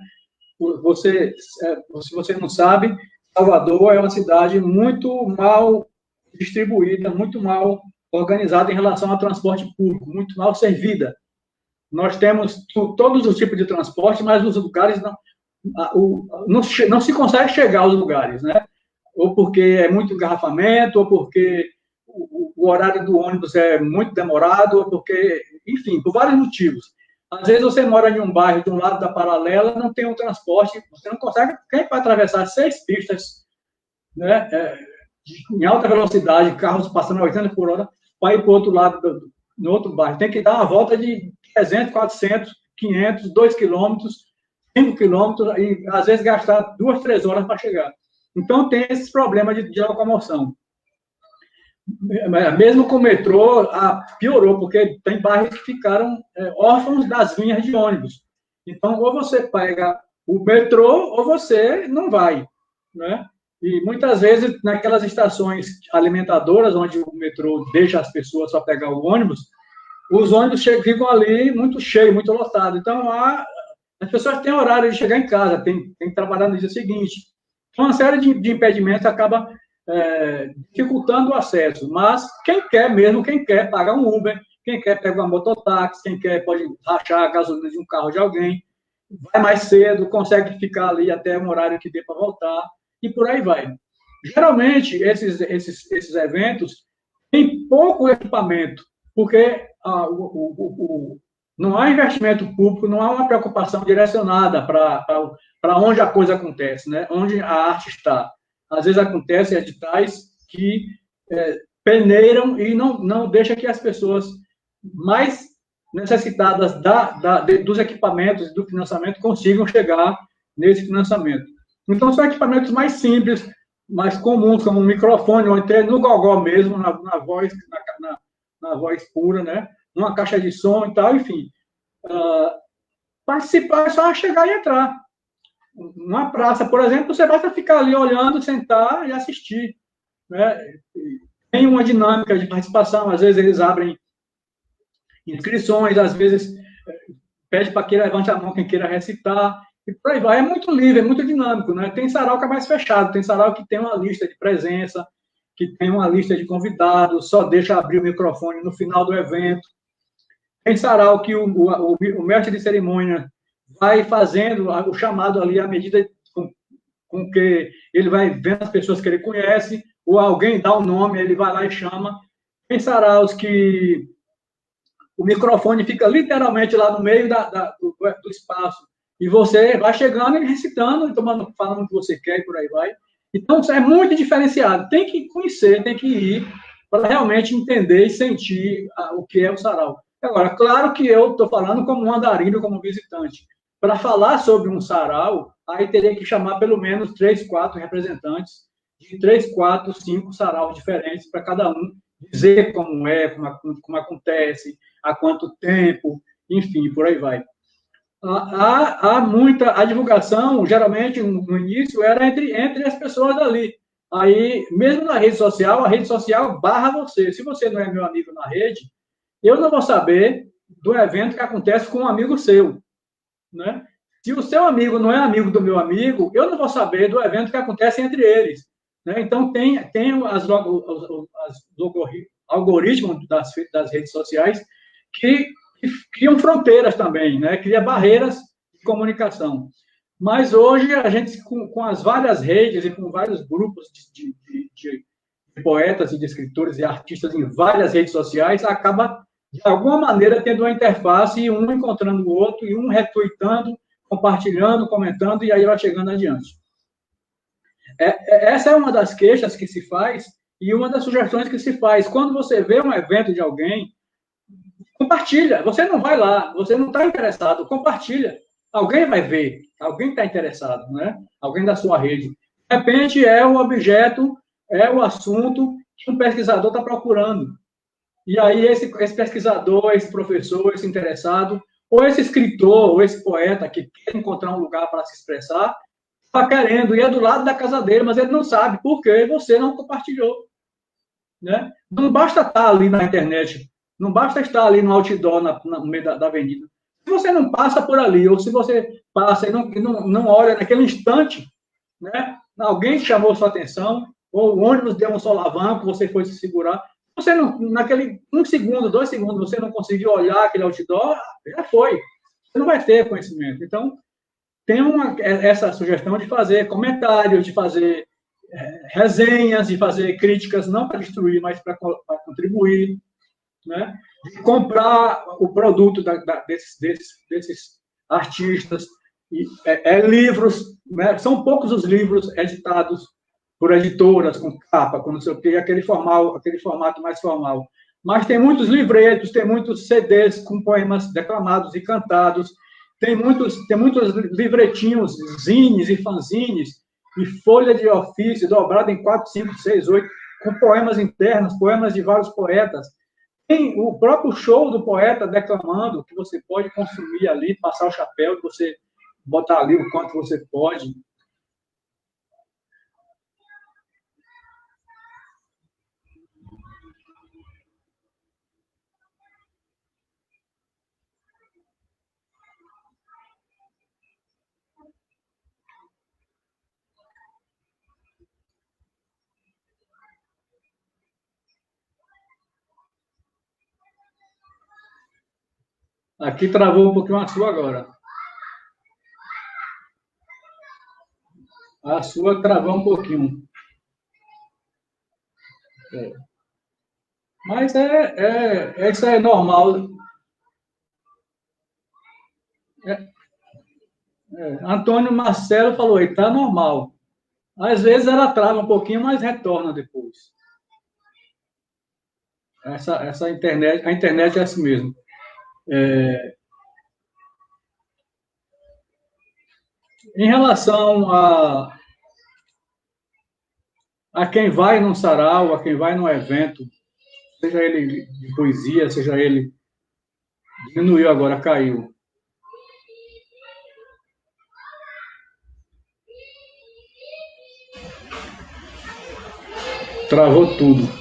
Speaker 1: Se você não sabe, Salvador é uma cidade muito mal distribuída, muito mal organizada em relação ao transporte público, muito mal servida. Nós temos todos os tipos de transporte, mas os lugares não se consegue chegar aos lugares, né? Ou porque é muito engarrafamento, ou porque o horário do ônibus é muito demorado, ou porque, enfim, por vários motivos. Às vezes você mora em um bairro de um lado da paralela, não tem um transporte, você não consegue, quem vai atravessar 6 pistas, né, em alta velocidade, carros passando a 80 por hora, para ir para o outro lado, no outro bairro. Tem que dar uma volta de 300, 400, 500, 2 quilômetros, 5 quilômetros, e às vezes gastar 2, 3 horas para chegar. Então, tem esses problemas de locomoção. Mesmo com o metrô, piorou, porque tem bairros que ficaram órfãos das linhas de ônibus. Então, ou você pega o metrô, ou você não vai, né? E muitas vezes, naquelas estações alimentadoras, onde o metrô deixa as pessoas só pegar o ônibus, os ônibus ficam ali muito cheios, muito lotados. Então, as pessoas têm horário de chegar em casa, tem que trabalhar no dia seguinte. Então, uma série de impedimentos acaba dificultando o acesso. Mas quem quer pagar um Uber, quem quer pegar uma mototáxi, quem quer pode rachar a gasolina de um carro de alguém, vai mais cedo, consegue ficar ali até um horário que dê para voltar, e por aí vai. Geralmente, esses eventos têm pouco equipamento, porque não há investimento público, não há uma preocupação direcionada para onde a coisa acontece, né? Onde a arte está. Às vezes acontecem editais que peneiram e não deixam que as pessoas mais necessitadas dos equipamentos e do financiamento consigam chegar nesse financiamento. Então, são equipamentos mais simples, mais comuns, como um microfone, ou até no gogó mesmo, na voz pura, né? Uma caixa de som e tal, enfim. Participar é só chegar e entrar. Numa praça, por exemplo, você basta ficar ali olhando, sentar e assistir. Né? Tem uma dinâmica de participação, às vezes eles abrem inscrições, às vezes pede para que levante a mão quem queira recitar, e por aí vai. É muito livre, é muito dinâmico. Né? Tem sarau que é mais fechado, tem sarau que tem uma lista de presença, que tem uma lista de convidados, só deixa abrir o microfone no final do evento. Tem sarau que o mestre de cerimônia vai fazendo o chamado ali à medida com que ele vai vendo as pessoas que ele conhece, ou alguém dá o nome, ele vai lá e chama. Tem saraus que o microfone fica literalmente lá no meio do espaço. E você vai chegando e recitando, tomando, falando o que você quer e por aí vai. Então, isso é muito diferenciado. Tem que conhecer, tem que ir para realmente entender e sentir o que é o sarau. Agora, claro que eu estou falando como um andarilho, como visitante. Para falar sobre um sarau, aí teria que chamar pelo menos 3, 4 representantes de 3, 4, 5 saraus diferentes para cada um dizer como é, como acontece, há quanto tempo, enfim, por aí vai. Há muita. A divulgação, geralmente, no início, era entre as pessoas ali. Aí, mesmo na rede social, a rede social barra você. Se você não é meu amigo na rede, eu não vou saber do evento que acontece com um amigo seu, né? Se o seu amigo não é amigo do meu amigo, eu não vou saber do evento que acontece entre eles, né? Então, tem os algoritmos das redes sociais que criam fronteiras também, né? Cria barreiras de comunicação. Mas hoje, a gente, com as várias redes e com vários grupos de poetas e de escritores e artistas em várias redes sociais, acaba, de alguma maneira, tendo uma interface e um encontrando o outro, e um retweetando, compartilhando, comentando, e aí vai chegando adiante. Essa é uma das queixas que se faz e uma das sugestões que se faz. Quando você vê um evento de alguém, compartilha. Você não vai lá, você não está interessado, compartilha. Alguém vai ver, alguém está interessado, né? Alguém da sua rede. De repente, é o objeto, é o assunto que um pesquisador está procurando. E aí, esse pesquisador, esse professor, esse interessado, ou esse escritor, ou esse poeta que quer encontrar um lugar para se expressar, está querendo, e é do lado da casa dele, mas ele não sabe por que você não compartilhou. Né? Não basta estar ali na internet, não basta estar ali no outdoor, no meio da avenida. Se você não passa por ali, ou se você passa e não olha naquele instante, né? Alguém chamou sua atenção, ou o ônibus deu um solavanco, você foi se segurar. Você não, naquele 1 segundo, 2 segundos, você não conseguiu olhar aquele outdoor, já foi. Você não vai ter conhecimento. Então, tem essa sugestão de fazer comentários, de fazer resenhas, de fazer críticas, não para destruir, mas para contribuir, né? De comprar o produto desses artistas, livros, né? São poucos os livros editados por editoras, com capa, com não sei o quê, aquele formato mais formal. Mas tem muitos livretos, tem muitos CDs com poemas declamados e cantados, tem muitos livretinhos, zines e fanzines, e folha de ofício dobrada em 4, 5, 6, 8, com poemas internos, poemas de vários poetas. Tem o próprio show do poeta declamando, que você pode consumir ali, passar o chapéu, você botar ali o quanto você pode. Aqui travou um pouquinho a sua agora. A sua travou um pouquinho. É. Mas isso é normal. Antônio Marcelo falou aí, tá normal. Às vezes ela trava um pouquinho, mas retorna depois. Essa internet, a internet é assim mesmo. Em relação a quem vai num sarau, a quem vai num evento, seja ele de poesia, seja ele... Diminuiu agora, caiu. Travou tudo.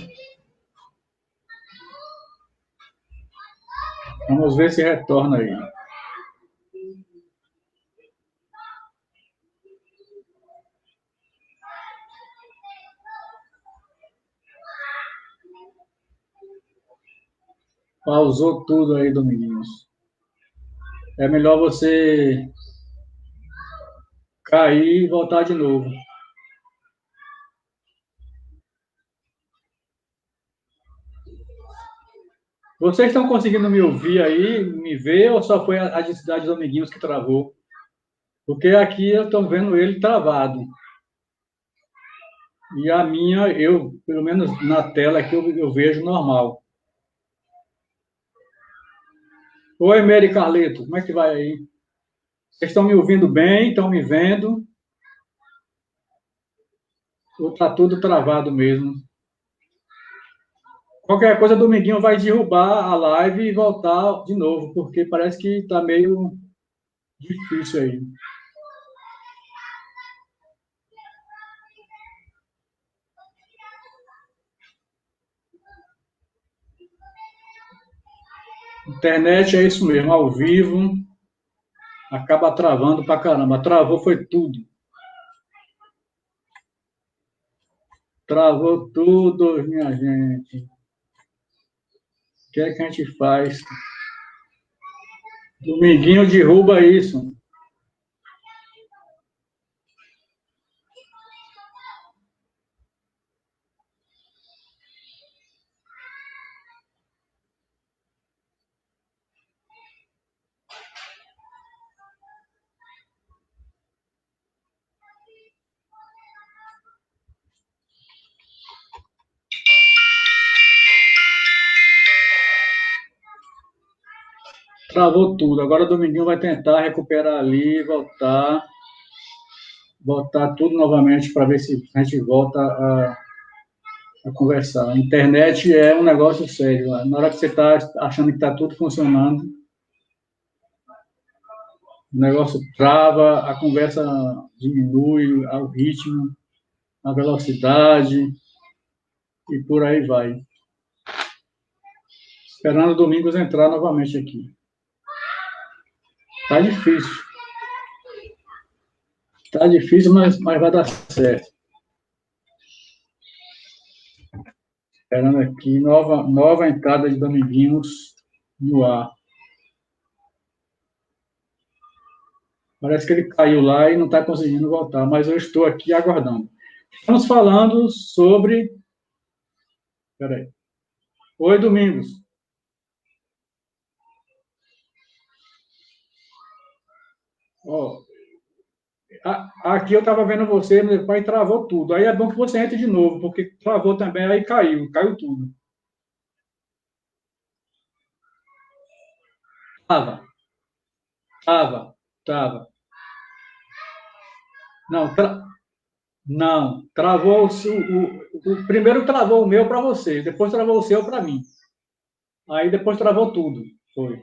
Speaker 1: Vamos ver se retorna aí. Pausou tudo aí, Dominguinhos. É melhor você cair e voltar de novo. Vocês estão conseguindo me ouvir aí, me ver, ou só foi a cidade dos amiguinhos que travou? Porque aqui eu estou vendo ele travado. E a minha, pelo menos na tela aqui, eu vejo normal. Oi, Mary Carleto, como é que vai aí? Vocês estão me ouvindo bem? Estão me vendo? Ou está tudo travado mesmo? Qualquer coisa, Dominguinho vai derrubar a live e voltar de novo, porque parece que está meio difícil aí. Internet é isso mesmo, ao vivo, acaba travando pra caramba. Travou foi tudo. Travou tudo, minha gente. O que é que a gente faz? Dominguinho derruba isso. Travou tudo. Agora o Dominguinho vai tentar recuperar ali, voltar tudo novamente para ver se a gente volta a conversar. A internet é um negócio sério. Na hora que você está achando que está tudo funcionando, o negócio trava, a conversa diminui, o ritmo, a velocidade e por aí vai. Esperando o Domingos entrar novamente aqui. Tá difícil. Tá difícil, mas vai dar certo. Esperando aqui, nova entrada de Dominguinhos no ar. Parece que ele caiu lá e não está conseguindo voltar, mas eu estou aqui aguardando. Estamos falando sobre. Peraí. Oi, Domingos. Ó, aqui eu estava vendo você, meu pai travou tudo. Aí é bom que você entre de novo, porque travou também, aí caiu tudo. Tava. Não, não, travou o primeiro travou o meu para você, depois travou o seu para mim. Aí depois travou tudo. Foi.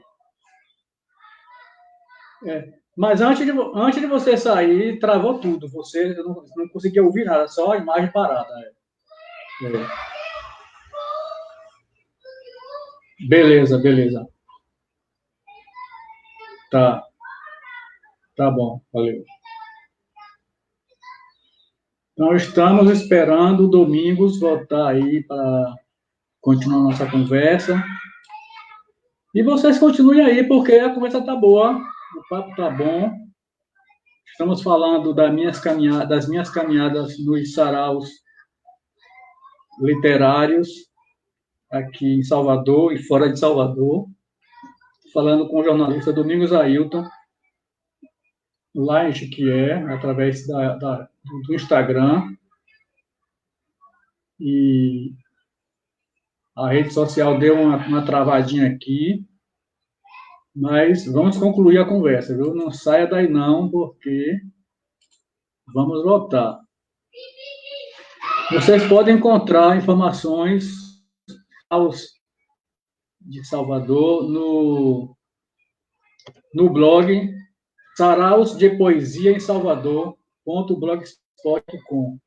Speaker 1: É. Mas antes de você sair, travou tudo. Você não conseguia ouvir nada, só a imagem parada. É. Beleza. Tá, tá bom, valeu. Então, estamos esperando o Domingos voltar aí para continuar nossa conversa. E vocês continuem aí, porque a conversa tá boa, o papo tá bom. Estamos falando das minhas caminhadas nos saraus literários aqui em Salvador e fora de Salvador. Falando com o jornalista Domingos Ailton, lá em Jequié, através do Instagram. E a rede social deu uma travadinha aqui, mas vamos concluir a conversa, viu? Não saia daí não, porque vamos voltar. Vocês podem encontrar informações de Salvador no blog Saraus de Poesia em Salvador.blogspot.com.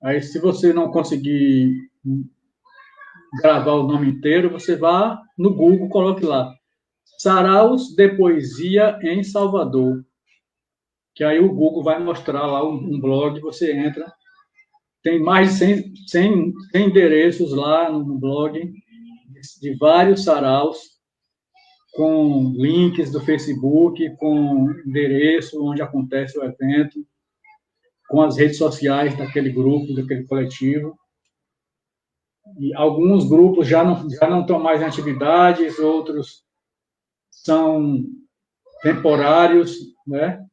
Speaker 1: Aí, se você não conseguir gravar o nome inteiro, você vá no Google, coloque lá Saraus de Poesia em Salvador, que aí o Google vai mostrar lá um blog, você entra, tem mais de 100 endereços lá no blog, de vários saraus, com links do Facebook, com endereço onde acontece o evento, com as redes sociais daquele grupo, daquele coletivo. E alguns grupos já não estão mais em atividades, outros são temporários, né?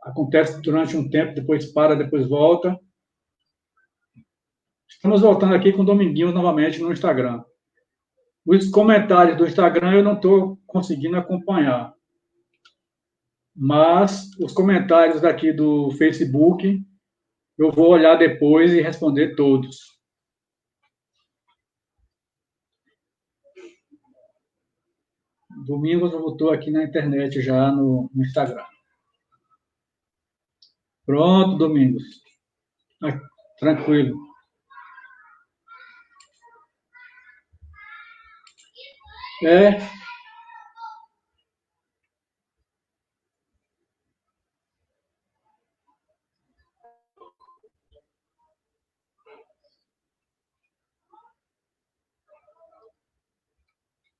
Speaker 1: Acontece durante um tempo, depois para, depois volta. Estamos voltando aqui com o Dominguinhos novamente no Instagram. Os comentários do Instagram eu não estou conseguindo acompanhar, mas os comentários daqui do Facebook eu vou olhar depois e responder todos. Domingos voltou aqui na internet já no Instagram. Pronto, Domingos. Tranquilo.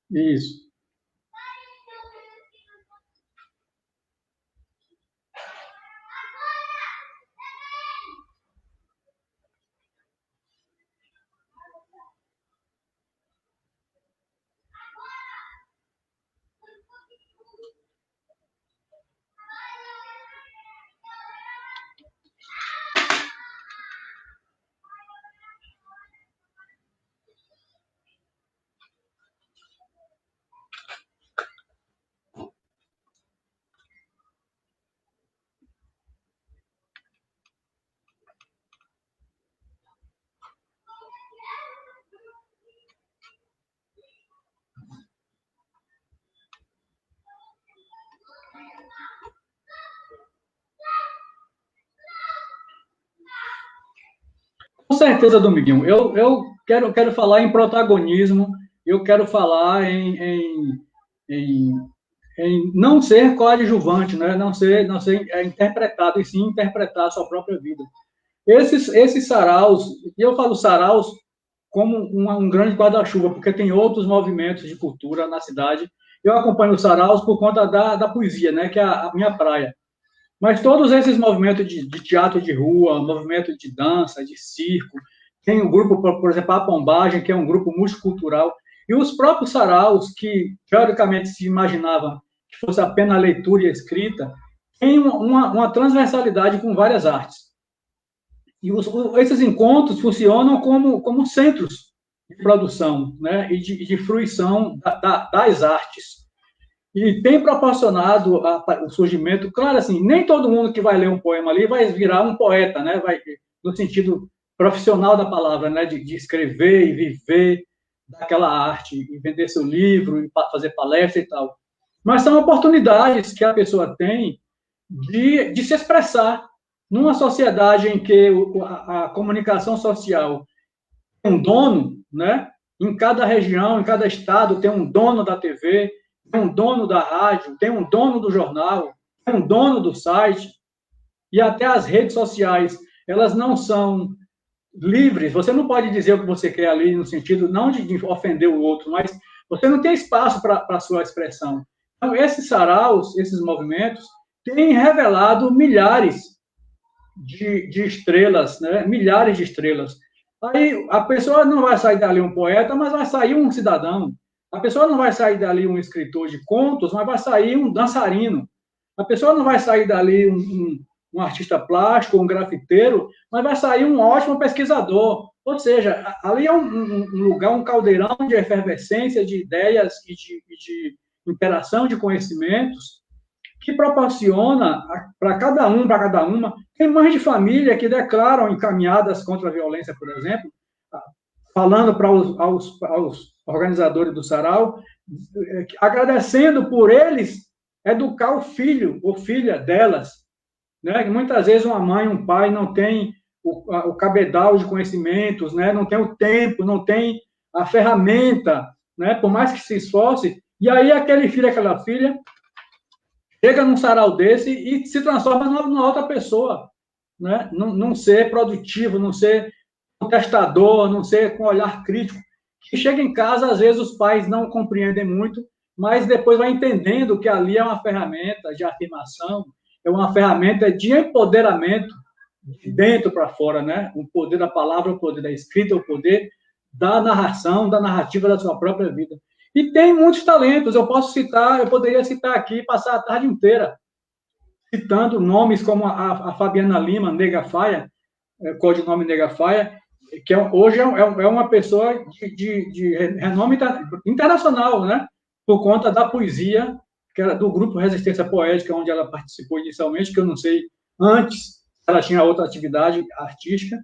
Speaker 1: Isso. Com certeza, Dominguinho. Eu quero falar em protagonismo, eu quero falar em não ser coadjuvante, né? Não ser interpretado, e sim interpretar a sua própria vida. Esses saraus, e eu falo saraus como um grande guarda-chuva, porque tem outros movimentos de cultura na cidade. Eu acompanho os saraus por conta da poesia, né? Que é a minha praia. Mas todos esses movimentos de teatro de rua, movimento de dança, de circo, tem um grupo, por exemplo, a Pombagem, que é um grupo multicultural, e os próprios saraus, que teoricamente se imaginava que fosse apenas leitura e escrita, tem uma transversalidade com várias artes. E esses encontros funcionam como centros de produção, né, e de fruição das artes. E tem proporcionado o surgimento, claro, assim, nem todo mundo que vai ler um poema ali vai virar um poeta, né? No sentido profissional da palavra, né? De escrever e viver daquela arte, e vender seu livro, e fazer palestra e tal. Mas são oportunidades que a pessoa tem de se expressar numa sociedade em que a comunicação social tem um dono, né? Em cada região, em cada estado, tem um dono da TV, tem um dono da rádio, tem um dono do jornal, tem um dono do site, e até as redes sociais, elas não são livres. Você não pode dizer o que você quer ali, no sentido não de ofender o outro, mas você não tem espaço para a sua expressão. Então, esses saraus, esses movimentos, têm revelado milhares de estrelas, né? Milhares de estrelas. Aí a pessoa não vai sair dali um poeta, mas vai sair um cidadão. A pessoa não vai sair dali um escritor de contos, mas vai sair um dançarino. A pessoa não vai sair dali um artista plástico, um grafiteiro, mas vai sair um ótimo pesquisador. Ou seja, ali é um lugar, um caldeirão de efervescência, de ideias e de interação de conhecimentos que proporciona para cada um, para cada uma. Tem mães de família que declaram encaminhadas contra a violência, por exemplo, falando para aos organizadores do sarau, agradecendo por eles educar o filho ou filha delas. Né? Muitas vezes uma mãe, um pai não tem o cabedal de conhecimentos, né? Não tem o tempo, não tem a ferramenta, né? Por mais que se esforce, e aí aquele filho, aquela filha, chega num sarau desse e se transforma numa outra pessoa, né? Não ser produtivo, não ser contestador, não ser com olhar crítico. Que chega em casa, às vezes os pais não compreendem muito, mas depois vai entendendo que ali é uma ferramenta de afirmação, é uma ferramenta de empoderamento de dentro para fora, né? O poder da palavra, o poder da escrita, o poder da narração, da narrativa da sua própria vida. E tem muitos talentos, eu poderia citar aqui, passar a tarde inteira, citando nomes como a Fabiana Lima, Nega Faia, codinome Nega Faia, que hoje é uma pessoa de renome internacional, né? Por conta da poesia, que era do grupo Resistência Poética, onde ela participou inicialmente, que eu não sei antes, ela tinha outra atividade artística,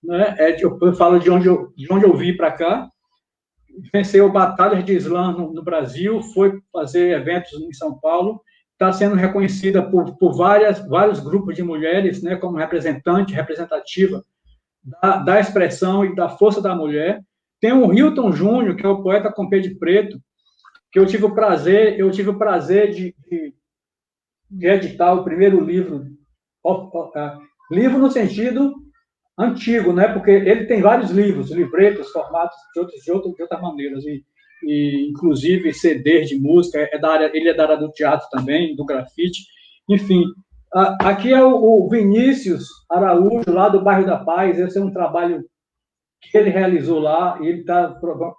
Speaker 1: né? Eu falo de onde eu vim para cá, venceu batalhas de slam no Brasil, foi fazer eventos em São Paulo, está sendo reconhecida por vários grupos de mulheres, né, como representativa da expressão e da força da mulher. Tem o Hilton Júnior, que é o poeta com P de Preto, que eu tive o prazer de editar o primeiro livro, livro no sentido antigo, né? Porque ele tem vários livros, livretos, formatos de outras maneiras, e inclusive CDs de música, ele é da área do teatro também, do grafite, enfim. Aqui é o Vinícius Araújo, lá do bairro da Paz. Esse é um trabalho que ele realizou lá, e ele está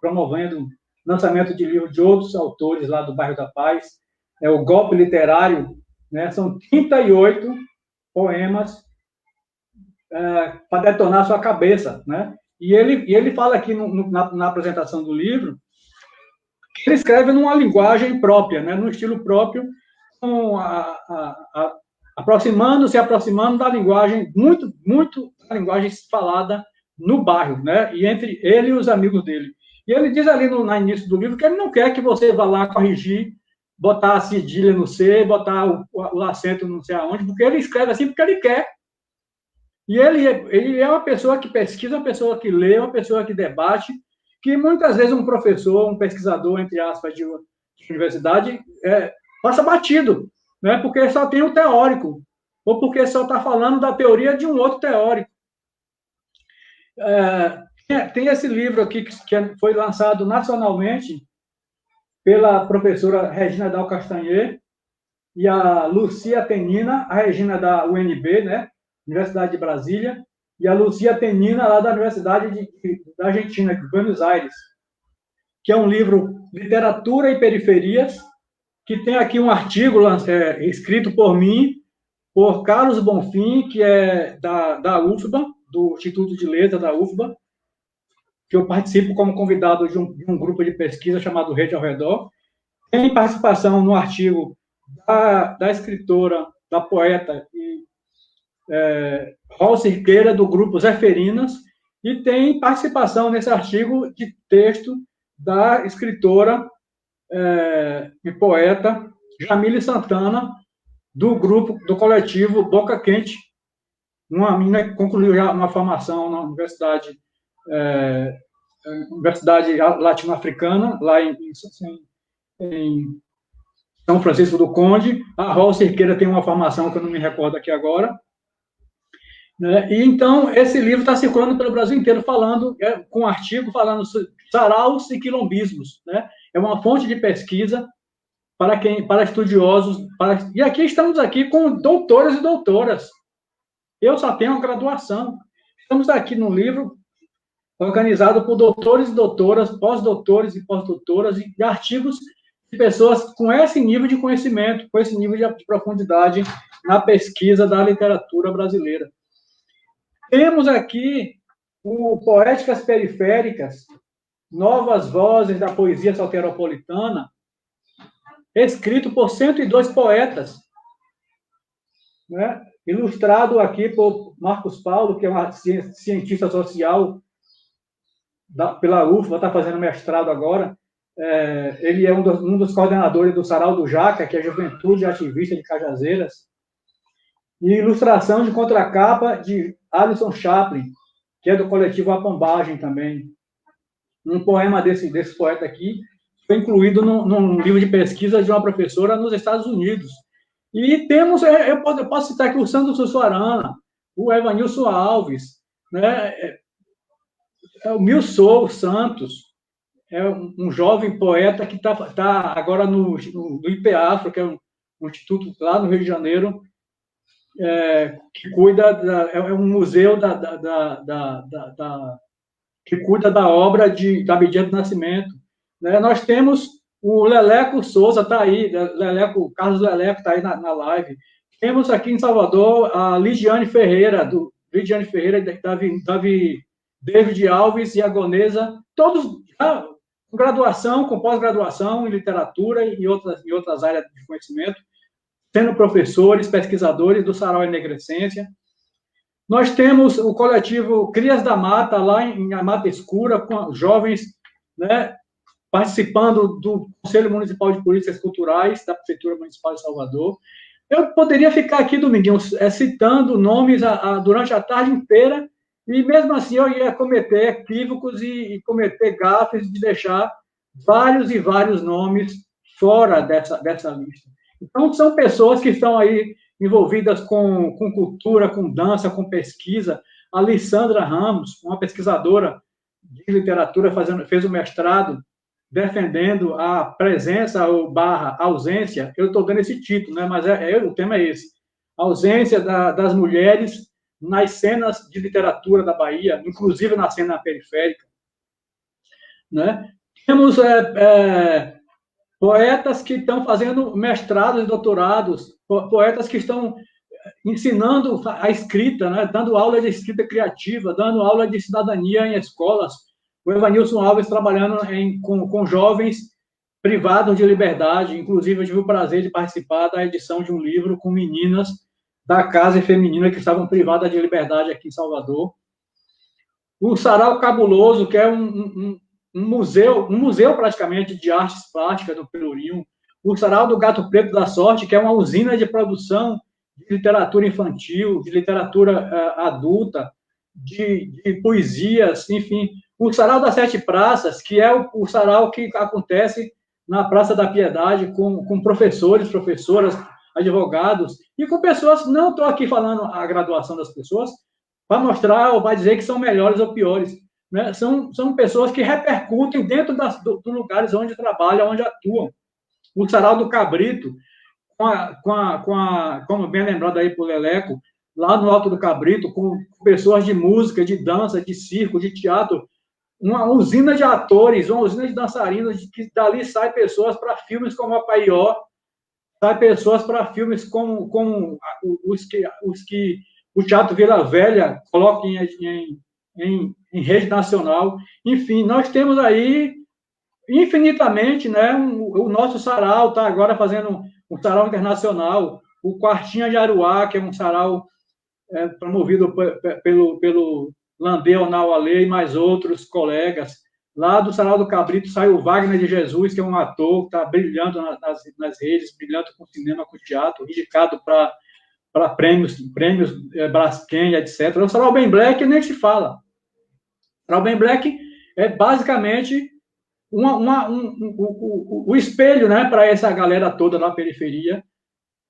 Speaker 1: promovendo o lançamento de livros de outros autores lá do bairro da Paz. É o Golpe Literário, né? São 38 poemas para detonar a sua cabeça, né? E ele fala aqui na apresentação do livro que ele escreve numa linguagem própria, né? Num estilo próprio, se aproximando da linguagem, muito da linguagem falada no bairro, né? E entre ele e os amigos dele. E ele diz ali no início do livro que ele não quer que você vá lá corrigir, botar a cedilha no C, botar o acento não sei aonde, porque ele escreve assim porque ele quer. E ele é uma pessoa que pesquisa, uma pessoa que lê, uma pessoa que debate, que muitas vezes um professor, um pesquisador, entre aspas, de universidade, passa batido, né? Porque só tem o teórico, ou porque só está falando da teoria de um outro teórico. Tem esse livro aqui que foi lançado nacionalmente pela professora Regina Dal Castanher e a Lucia Tenina, a Regina da UNB, né? Universidade de Brasília, e a Lucia Tenina, lá da Universidade da Argentina, de Buenos Aires, que é um livro Literatura e Periferias, que tem aqui um artigo escrito por mim, por Carlos Bonfim, que é da UFBA, do Instituto de Letras da UFBA, que eu participo como convidado de um grupo de pesquisa chamado Rede ao Redor. Tem participação no artigo da escritora, da poeta Raul Cirqueira, do grupo Zeferinas, e tem participação nesse artigo de texto da escritora e poeta Jamile Santana, do coletivo Boca Quente, uma menina que concluiu já uma formação na Universidade Latino-Africana, lá em São Francisco do Conde. A Raul Cirqueira tem uma formação que eu não me recordo aqui agora. Né? E então, esse livro está circulando pelo Brasil inteiro, com um artigo falando sobre saraus e quilombismos. Né? É uma fonte de pesquisa para estudiosos. E aqui estamos aqui com doutores e doutoras. Eu só tenho uma graduação. Estamos aqui no livro organizado por doutores e doutoras, pós-doutores e pós-doutoras, e artigos de pessoas com esse nível de conhecimento, com esse nível de profundidade na pesquisa da literatura brasileira. Temos aqui o Poéticas Periféricas, Novas Vozes da Poesia Soteropolitana, escrito por 102 poetas, né? Ilustrado aqui por Marcos Paulo, que é uma cientista social pela UFBA, está fazendo mestrado agora. Ele é um dos coordenadores do Sarau do Jaca, que é a Juventude Ativista de Cajazeiras. E ilustração de contracapa de Alisson Chaplin, que é do coletivo A Pombagem também. Um poema desse poeta aqui foi incluído num livro de pesquisa de uma professora nos Estados Unidos. E temos, eu posso citar aqui o Sandro Sussuarana, o Evanilson Alves, né? O Milson Santos, é um jovem poeta que está agora no IPEAFRO, que é um instituto lá no Rio de Janeiro, que cuida, é um museu que cuida da obra da Abdias do Nascimento. Né? Nós temos o Leleco Souza, está aí, Carlos Leleco está aí na live. Temos aqui em Salvador a Lidiane Ferreira, David Alves e Agonesa, todos com graduação, com pós-graduação em literatura e outras áreas de conhecimento, sendo professores, pesquisadores do Sarau Enegrecência. Nós temos o coletivo Crias da Mata, lá em Mata Escura, com jovens, né, participando do Conselho Municipal de Políticas Culturais da Prefeitura Municipal de Salvador. Eu poderia ficar aqui, Dominguinho, citando nomes durante a tarde inteira, e mesmo assim eu ia cometer equívocos e cometer gafes de deixar vários e vários nomes fora dessa lista. Então, são pessoas que estão aí envolvidas com cultura, com dança, com pesquisa. A Lissandra Ramos, uma pesquisadora de literatura, fez o mestrado defendendo a presença ou ausência, eu estou dando esse título, né? Mas o tema é esse, a ausência das mulheres nas cenas de literatura da Bahia, inclusive na cena periférica. Né? Temos poetas que estão fazendo mestrados e doutorados, poetas que estão ensinando a escrita, né? Dando aula de escrita criativa, dando aula de cidadania em escolas. O Evanilson Alves trabalhando com jovens privados de liberdade. Inclusive, eu tive o prazer de participar da edição de um livro com meninas da Casa Feminina que estavam privadas de liberdade aqui em Salvador. O Sarau Cabuloso, que é um museu praticamente de artes plásticas do Pelourinho. O Sarau do Gato Preto da Sorte, que é uma usina de produção de literatura infantil, de literatura adulta, de poesias, enfim. O Sarau das Sete Praças, que é o sarau que acontece na Praça da Piedade com professores, professoras, advogados, e com pessoas, não estou aqui falando a graduação das pessoas, para mostrar ou para dizer que são melhores ou piores. Né? São pessoas que repercutem dentro dos lugares onde trabalham, onde atuam. O Sarau do Cabrito, como bem lembrado aí por Leleco, lá no Alto do Cabrito, com pessoas de música, de dança, de circo, de teatro, uma usina de atores, uma usina de dançarinos, que dali sai pessoas para filmes como a Paió, sai pessoas para filmes como os que o Teatro Vila Velha coloca em rede nacional. Enfim, nós temos aí infinitamente, né? O nosso sarau está agora fazendo um sarau internacional, o Quartinha de Aruá, que é um sarau promovido pelo Landeu Naualê e mais outros colegas. Lá do Sarau do Cabrito sai o Wagner de Jesus, que é um ator que está brilhando nas redes, brilhando com cinema, com teatro, indicado para prêmios Braskem, etc. O Sarau Ben Black nem se fala. O Sarau Ben Black é basicamente o espelho, né, para essa galera toda da periferia,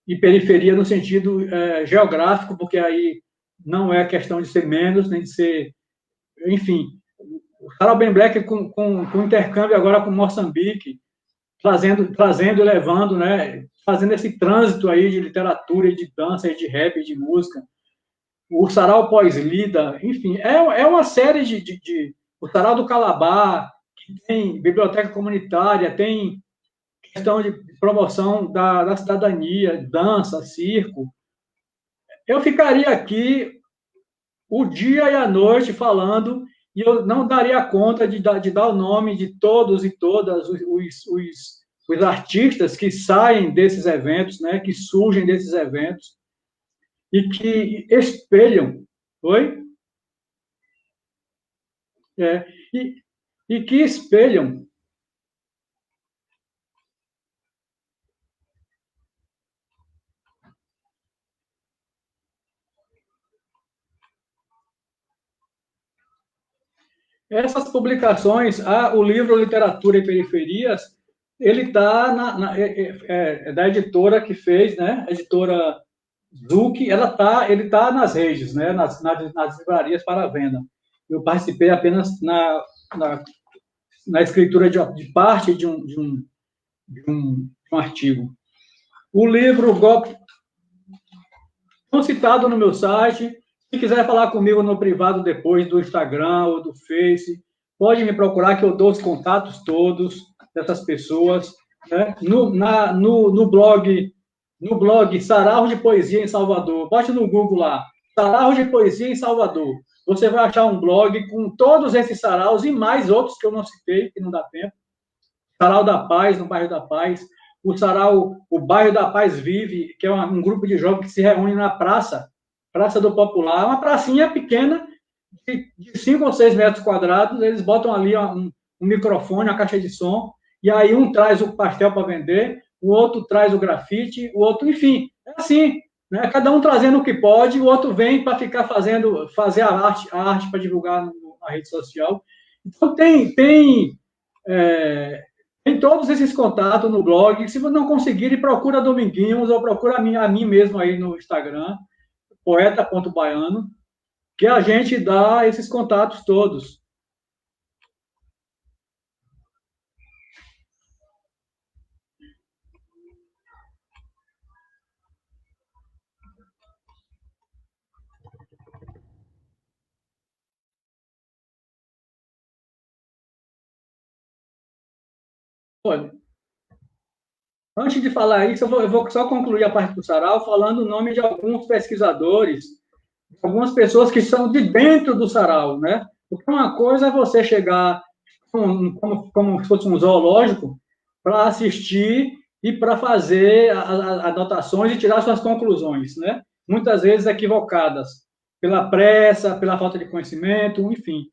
Speaker 1: e periferia no sentido geográfico, porque aí não é questão de ser menos, nem de ser... Enfim, o Sarau Ben Black com intercâmbio agora com Moçambique, trazendo e levando, né, fazendo esse trânsito aí de literatura, de dança, de rap, de música. O Sarau Pós-Lida, enfim, é uma série o Sarau do Calabar, que tem biblioteca comunitária, tem questão de promoção da cidadania, dança, circo. Eu ficaria aqui o dia e a noite falando, e eu não daria conta de dar o nome de todos e todas os artistas que saem desses eventos, né, que surgem desses eventos, e que espelham, e que espelham essas publicações. O livro Literatura e Periferias, ele está da editora que fez, né? A editora Zuc, ele está nas redes, né? Nas livrarias para venda. Eu participei apenas na escritura de parte de um artigo. O livro Estão citados no meu site. Se quiser falar comigo no privado depois do Instagram ou do Face, pode me procurar que eu dou os contatos todos dessas pessoas. Né? No blog Sarau de Poesia em Salvador. Bote no Google lá, Sarau de Poesia em Salvador. Você vai achar um blog com todos esses saraus e mais outros que eu não citei, que não dá tempo. Sarau da Paz, no bairro da Paz. O Sarau, o bairro da Paz Vive, que é um grupo de jovens que se reúne na Praça do Popular, uma pracinha pequena, de 5 ou 6 metros quadrados, eles botam ali um microfone, uma caixa de som, e aí um traz o pastel para vender, o outro traz o grafite, o outro, enfim, é assim, né? Cada um trazendo o que pode, o outro vem para ficar fazer a arte para divulgar na rede social. Então, tem todos esses contatos no blog. Se você não conseguir, procura Dominguinhos ou procura a mim mesmo aí no Instagram, poeta.baiano, que a gente dá esses contatos todos. Olha, antes de falar isso, eu vou só concluir a parte do sarau falando o nome de alguns pesquisadores, algumas pessoas que são de dentro do sarau, né? Porque uma coisa é você chegar como se fosse um zoológico para assistir e para fazer anotações e tirar suas conclusões, né? Muitas vezes equivocadas, pela pressa, pela falta de conhecimento, enfim.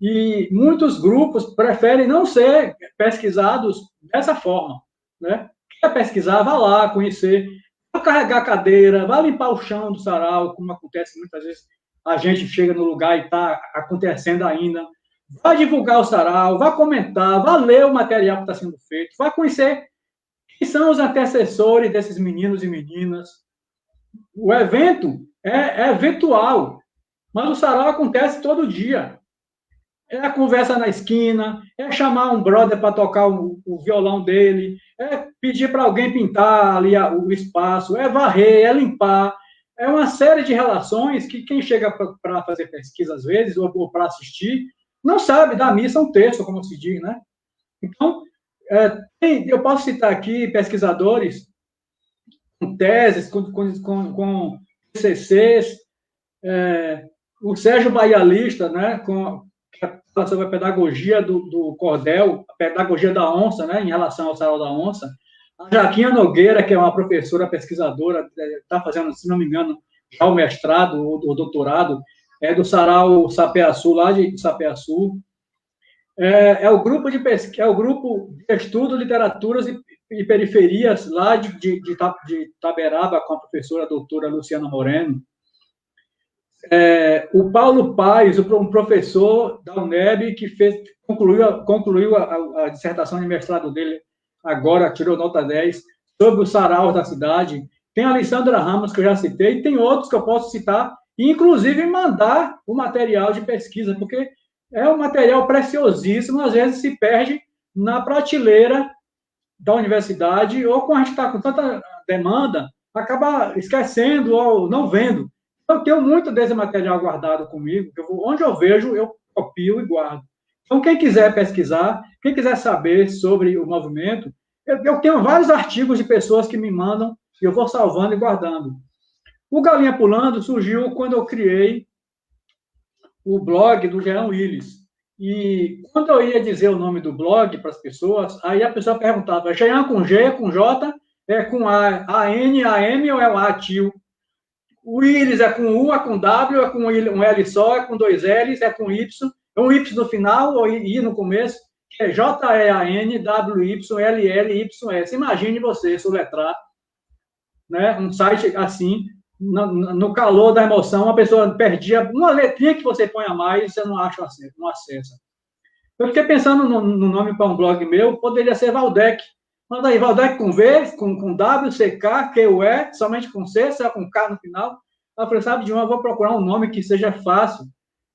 Speaker 1: E muitos grupos preferem não ser pesquisados dessa forma, né? Quer pesquisar, vá lá conhecer, vá carregar a cadeira, vá limpar o chão do sarau, como acontece muitas vezes, a gente chega no lugar e está acontecendo ainda. Vá divulgar o sarau, vá comentar, vá ler o material que está sendo feito, vá conhecer quem são os antecessores desses meninos e meninas. O evento é virtual, mas o sarau acontece todo dia. É a conversa na esquina, é chamar um brother para tocar o violão dele, é pedir para alguém pintar ali o espaço, é varrer, é limpar. É uma série de relações que quem chega para fazer pesquisa, às vezes, ou para assistir, não sabe dar missa um terço, como se diz, né? Então, eu posso citar aqui pesquisadores com teses, com TCCs, o Sérgio Baialista, né, fala sobre a pedagogia do cordel, a pedagogia da onça, né, em relação ao sarau da onça. A Jaquinha Nogueira, que é uma professora pesquisadora, está fazendo, se não me engano, já o mestrado ou o doutorado, é do sarau Sapeaçu, lá de Sapeaçu. É o grupo de pesquisa, é o grupo de estudo, literaturas e periferias lá de Taberaba, com a professora doutora Luciana Moreno. O Paulo Paes, um professor da UNEB, que concluiu a dissertação de mestrado dele, agora tirou nota 10, sobre os saraus da cidade. Tem a Alessandra Ramos, que eu já citei, e tem outros que eu posso citar, e inclusive mandar o material de pesquisa, porque é um material preciosíssimo, às vezes se perde na prateleira da universidade, ou quando a gente está com tanta demanda, acaba esquecendo ou não vendo. Eu tenho muito desse material guardado comigo, onde eu vejo, eu copio e guardo. Então, quem quiser pesquisar, quem quiser saber sobre o movimento, eu tenho vários artigos de pessoas que me mandam, e eu vou salvando e guardando. O Galinha Pulando surgiu quando eu criei o blog do Jean Willis. E quando eu ia dizer o nome do blog para as pessoas, aí a pessoa perguntava, Jean com G, com J, é com A-N, A-M ou é o A, tio? O Willis é com U, é com W, é com um L só, é com 2 L's, é com Y, é um Y no final ou I no começo, que é J-E-A-N-W-Y-L-L-Y-S. Imagine você soletrar, né, um site assim, no calor da emoção, a pessoa perdia uma letrinha que você põe a mais e você não acessa. Eu fiquei pensando no nome para um blog meu, poderia ser Valdec. Mas aí, Valdec com V, com W, C-K, Q-U-E, somente com C, só com K no final. Eu falei, sabe de uma, eu vou procurar um nome que seja fácil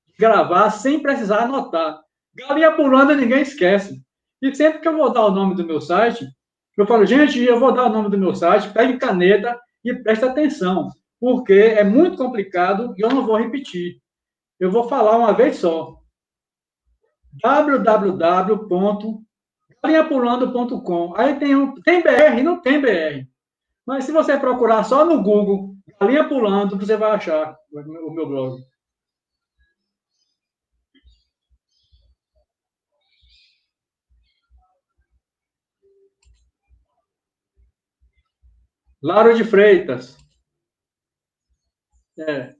Speaker 1: de gravar, sem precisar anotar. Galinha Pulando ninguém esquece. E sempre que eu vou dar o nome do meu site, eu falo, gente, eu vou dar o nome do meu site, pegue caneta e preste atenção. porque é muito complicado e eu não vou repetir. Eu vou falar uma vez só. www.galinhapulando.com. Aí tem BR, não tem BR. Mas se você procurar só no Google, Galinha Pulando, você vai achar o meu blog. Laro de Freitas. É.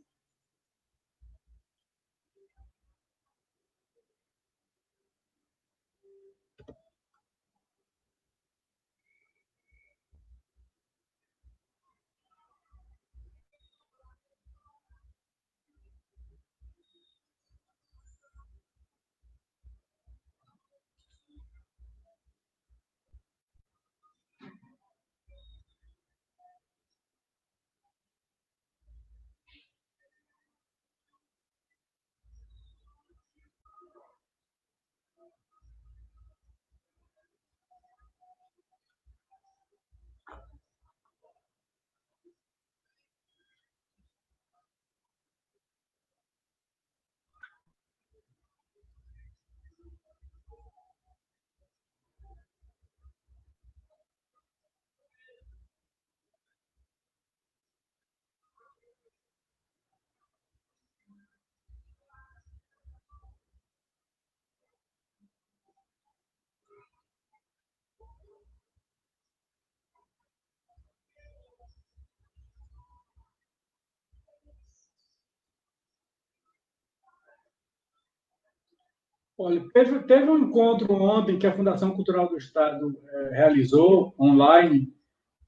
Speaker 1: Olha, teve um encontro ontem que a Fundação Cultural do Estado realizou online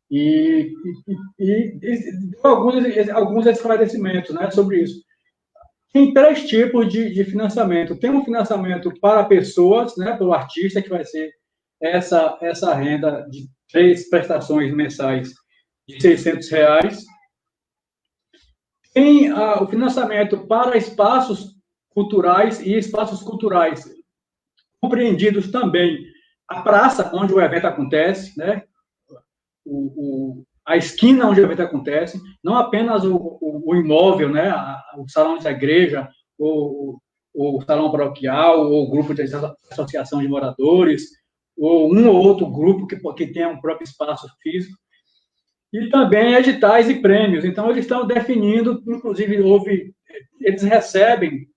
Speaker 1: e, deu alguns esclarecimentos, né, sobre isso. Tem três tipos de financiamento. Tem um financiamento para pessoas, né, pelo artista, que vai ser essa renda de 3 prestações mensais de R$ 600. Tem o financiamento para espaços culturais e espaços culturais, compreendidos também a praça onde o evento acontece, né? A esquina onde o evento acontece, não apenas o imóvel, né? O salão da igreja, o salão paroquial, ou o grupo de associação de moradores, ou um ou outro grupo que tenha um próprio espaço físico, e também editais e prêmios. Então, eles estão definindo, inclusive, eles recebem,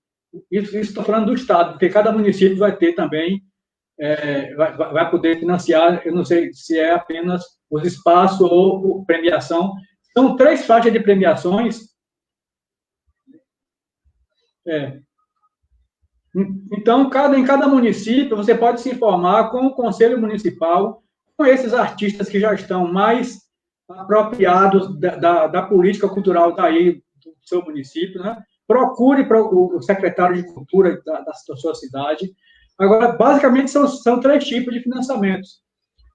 Speaker 1: isso estou falando do Estado, porque cada município vai ter também, vai poder financiar, eu não sei se é apenas os espaços ou premiação. São 3 faixas de premiações. É. Então, em cada município, você pode se informar com o Conselho Municipal, com esses artistas que já estão mais apropriados da política cultural daí, do seu município, né? Procure o secretário de Cultura da sua cidade. Agora, basicamente, são 3 tipos de financiamentos.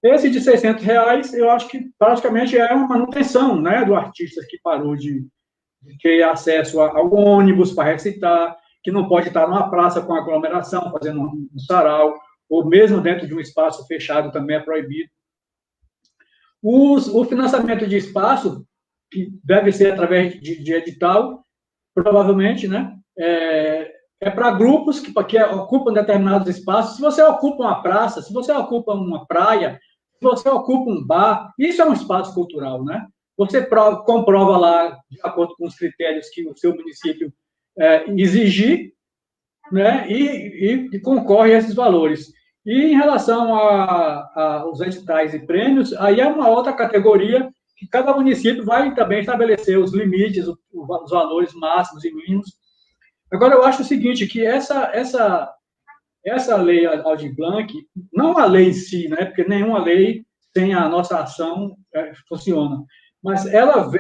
Speaker 1: Esse de R$ 600, eu acho que praticamente é uma manutenção, né, do artista que parou de ter acesso ao ônibus para recitar, que não pode estar numa praça com aglomeração, fazendo um sarau, ou mesmo dentro de um espaço fechado também é proibido. O financiamento de espaço, que deve ser através de edital, provavelmente, né? Para grupos que ocupam determinados espaços. Se você ocupa uma praça, se você ocupa uma praia, se você ocupa um bar, isso é um espaço cultural, né? Você comprova lá, de acordo com os critérios que o seu município exigir, né? E concorre a esses valores. E em relação aos editais e prêmios, aí é uma outra categoria que cada município vai também estabelecer os limites, os valores máximos e mínimos. Agora, eu acho o seguinte, que essa lei Aldir Blanc, não a lei em si, né, porque nenhuma lei sem a nossa ação funciona, mas ela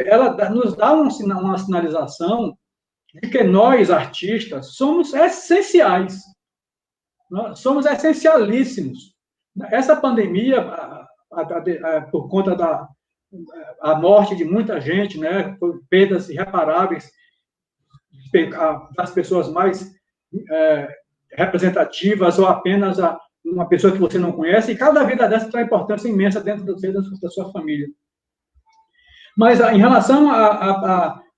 Speaker 1: nos dá uma sinalização de que nós, artistas, somos essenciais. Nós somos essencialíssimos. Essa pandemia, por conta da morte de muita gente, né, perdas irreparáveis das pessoas mais representativas ou apenas uma pessoa que você não conhece, e cada vida dessa tem uma importância imensa dentro da sua família. Mas em relação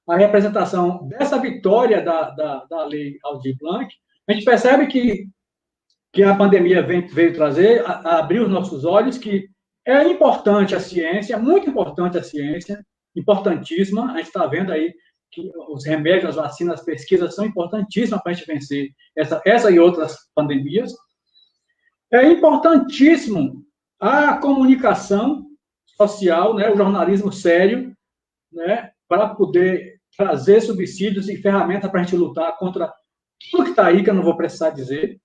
Speaker 1: a representação dessa vitória da Lei Aldir Blanc, a gente percebe que a pandemia veio trazer, abrir os nossos olhos, que é importante a ciência, muito importante a ciência, importantíssima. A gente está vendo aí que os remédios, as vacinas, as pesquisas são importantíssimas para a gente vencer essa e outras pandemias. É importantíssimo a comunicação social, né, o jornalismo sério, né, para poder trazer subsídios e ferramentas para a gente lutar contra tudo que está aí, que eu não vou precisar dizer.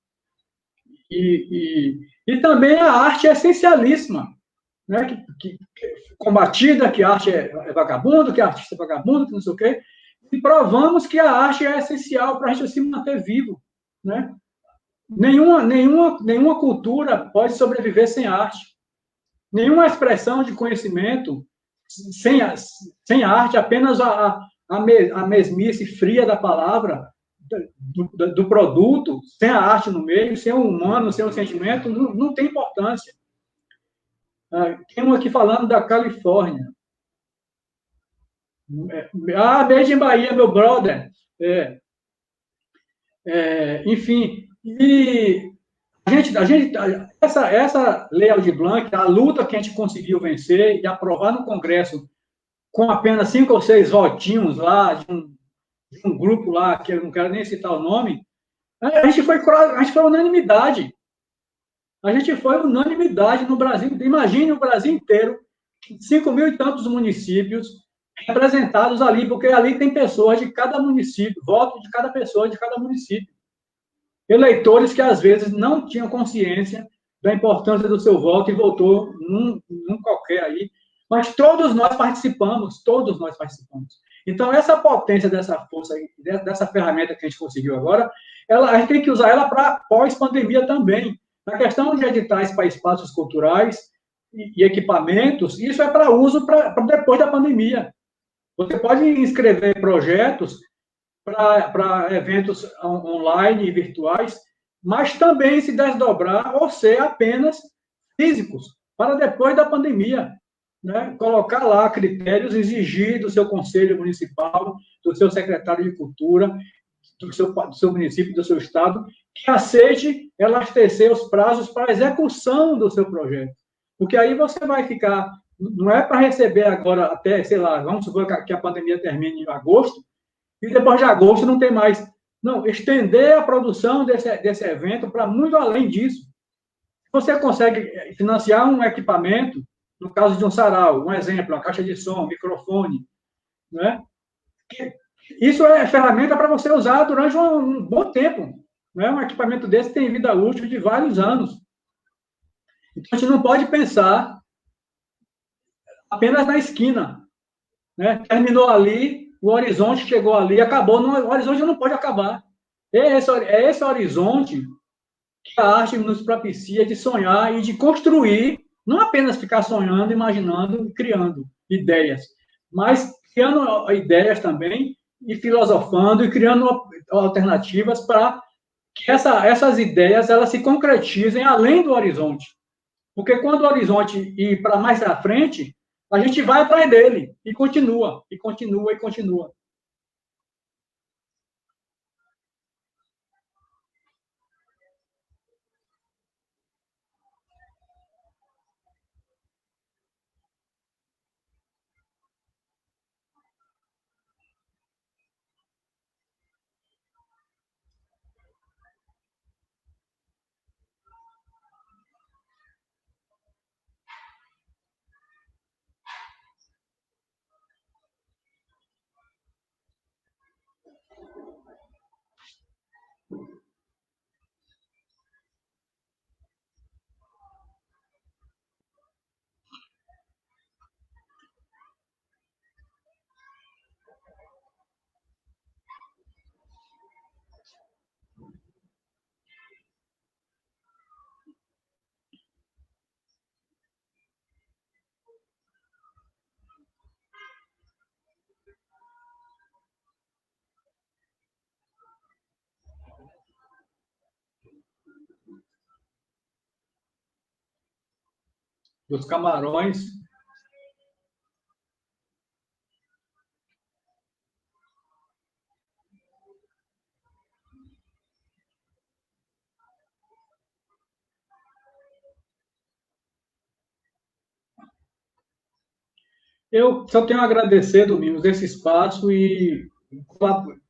Speaker 1: E também a arte é essencialíssima, né? Combatida, que a arte é vagabundo, que a artista é vagabundo, que não sei o quê. E provamos que a arte é essencial para a gente se manter vivo, né? Nenhuma cultura pode sobreviver sem arte. Nenhuma expressão de conhecimento sem arte, apenas a mesmice fria da palavra, do produto, sem a arte no meio, sem o humano, sem o sentimento, não tem importância. Tem um aqui falando da Califórnia. Beijo em Bahia, meu brother. Enfim, e essa Lei Aldir Blanc, a luta que a gente conseguiu vencer e aprovar no Congresso com apenas 5 ou 6 votinhos lá, de um grupo lá, que eu não quero nem citar o nome, a gente foi unanimidade. A gente foi unanimidade no Brasil. Imagine o Brasil inteiro, 5 mil e tantos municípios representados ali, porque ali tem pessoas de cada município, voto de cada pessoa de cada município. Eleitores que, às vezes, não tinham consciência da importância do seu voto e votou num qualquer aí. Mas todos nós participamos, todos nós participamos. Então, essa potência dessa força, dessa ferramenta que a gente conseguiu agora, a gente tem que usar ela para pós-pandemia também. Na questão de editais para espaços culturais e equipamentos, isso é para uso para depois da pandemia. Você pode inscrever projetos para eventos online e virtuais, mas também se desdobrar ou ser apenas físicos, para depois da pandemia. Né? Colocar lá critérios, exigir do seu conselho municipal, do seu secretário de cultura, do seu município, do seu estado, que aceite elastecer os prazos para a execução do seu projeto. Porque aí você vai ficar, não é para receber agora até, sei lá, vamos supor que a pandemia termine em agosto, e depois de agosto não tem mais. Não, estender a produção desse evento para muito além disso. Você consegue financiar um equipamento, no caso de um sarau, um exemplo, uma caixa de som, um microfone, né? Isso é ferramenta para você usar durante um bom tempo. Né? Um equipamento desse tem vida útil de vários anos. Então, a gente não pode pensar apenas na esquina. Né? Terminou ali, o horizonte chegou ali, acabou. Não, o horizonte não pode acabar. É esse horizonte que a arte nos propicia de sonhar e de construir, não apenas ficar sonhando, imaginando, criando ideias, mas criando ideias também e filosofando e criando alternativas para que essas ideias elas se concretizem além do horizonte. Porque quando o horizonte ir para mais à frente, a gente vai atrás dele e continua, e continua, e continua. Os camarões. Eu só tenho a agradecer, Domingos, esse espaço e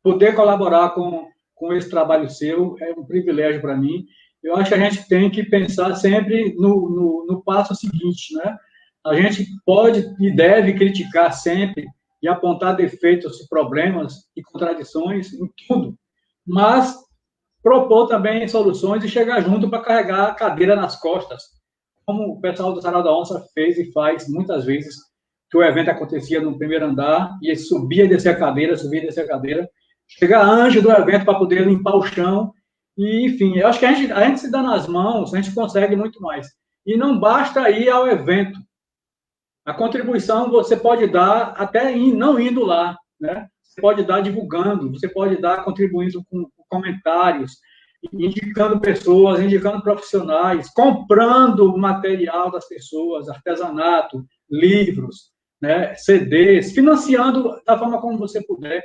Speaker 1: poder colaborar com esse trabalho seu é um privilégio para mim. Eu acho que a gente tem que pensar sempre no passo seguinte, né? A gente pode e deve criticar sempre e apontar defeitos, problemas e contradições em tudo, mas propor também soluções e chegar junto para carregar a cadeira nas costas, como o pessoal do Sarau da Onça fez e faz muitas vezes, que o evento acontecia no primeiro andar, e ele subia e descia a cadeira, subia e descia a cadeira, chegar antes do evento para poder limpar o chão, e enfim, eu acho que a gente se dá nas mãos, a gente consegue muito mais. E não basta ir ao evento. A contribuição você pode dar até não indo lá, né? Você pode dar divulgando, você pode dar contribuindo com comentários, indicando pessoas, indicando profissionais, comprando material das pessoas, artesanato, livros, né, CDs, financiando da forma como você puder.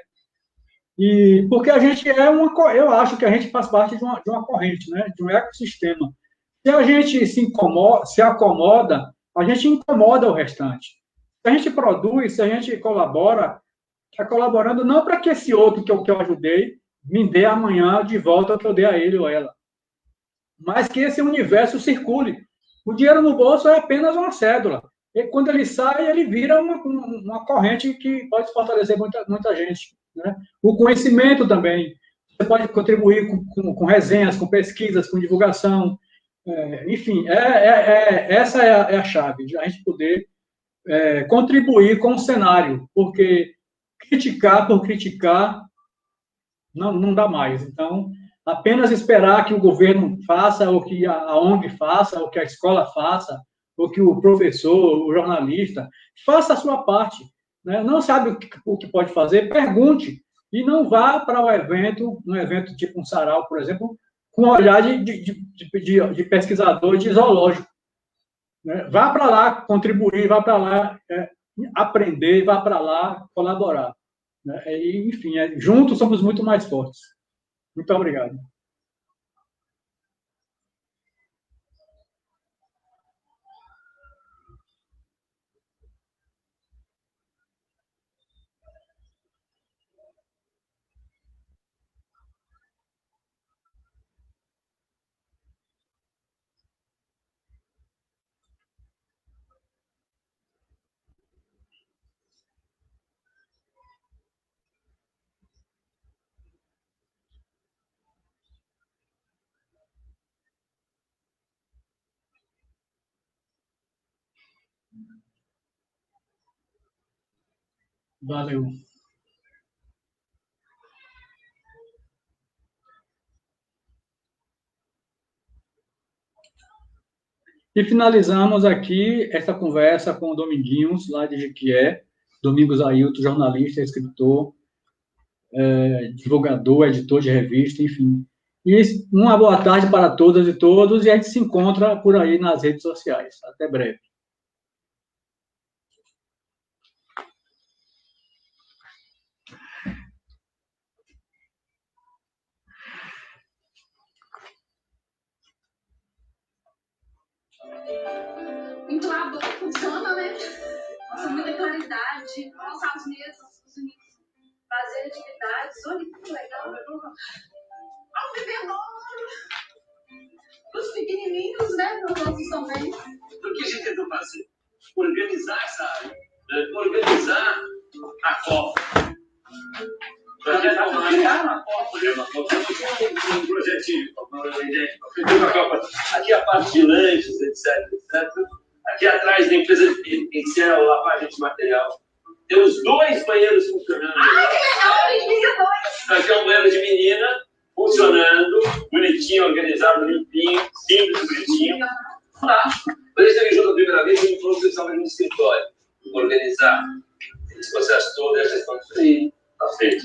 Speaker 1: E porque a gente eu acho que a gente faz parte de uma corrente, né, de um ecossistema. Se a gente se acomoda, a gente incomoda o restante. Se a gente produz, se a gente colabora, está colaborando não para que esse outro que eu ajudei me dê amanhã de volta o que eu dei a ele ou ela, mas que esse universo circule. O dinheiro no bolso é apenas uma cédula. E quando ele sai, ele vira uma corrente que pode fortalecer muita gente. Né? O conhecimento também. Você pode contribuir com resenhas, com pesquisas, com divulgação. Enfim, essa é a chave, de a gente poder contribuir com o cenário, porque criticar por criticar não dá mais. Então, apenas esperar que o governo faça, ou que a ONG faça, ou que a escola faça, ou que o professor, o jornalista, faça a sua parte. Né? Não sabe o que pode fazer, pergunte. E não vá para o evento, um evento tipo um sarau, por exemplo, com um olhar de pesquisador de zoológico. Né? Vá para lá contribuir, vá para lá aprender, vá para lá colaborar. Né? E, enfim, juntos somos muito mais fortes. Muito obrigado. Valeu. E finalizamos aqui essa conversa com o Dominguinhos, lá de Jequié, Domingos Ailton, jornalista, escritor, divulgador, editor de revista, enfim. E uma boa tarde para todas e todos, e a gente se encontra por aí nas redes sociais. Até breve.
Speaker 2: Ventilador funciona, né? Nossa, muita claridade. Nossa, as mesas, os meninos fazer atividades. Olha que legal. Ao bebedouro. Os pequenininhos, né? Os outros também. O que a gente tentou fazer? Organizar essa área. Organizar a Copa. Um projetinho. Aqui a parte de lanches, etc. Aqui atrás da empresa de pincel, lavagem de material. Tem os 2 banheiros funcionando. Ah, que legal, dois. Aqui é um banheiro de menina, funcionando, bonitinho, organizado, limpinho, simples, bonitinho. Tá. Quando eles estavam junto a primeira vez, a gente falou que eles estavam no escritório. Organizar esse processo todo, essa gestão. Sim, tá feito.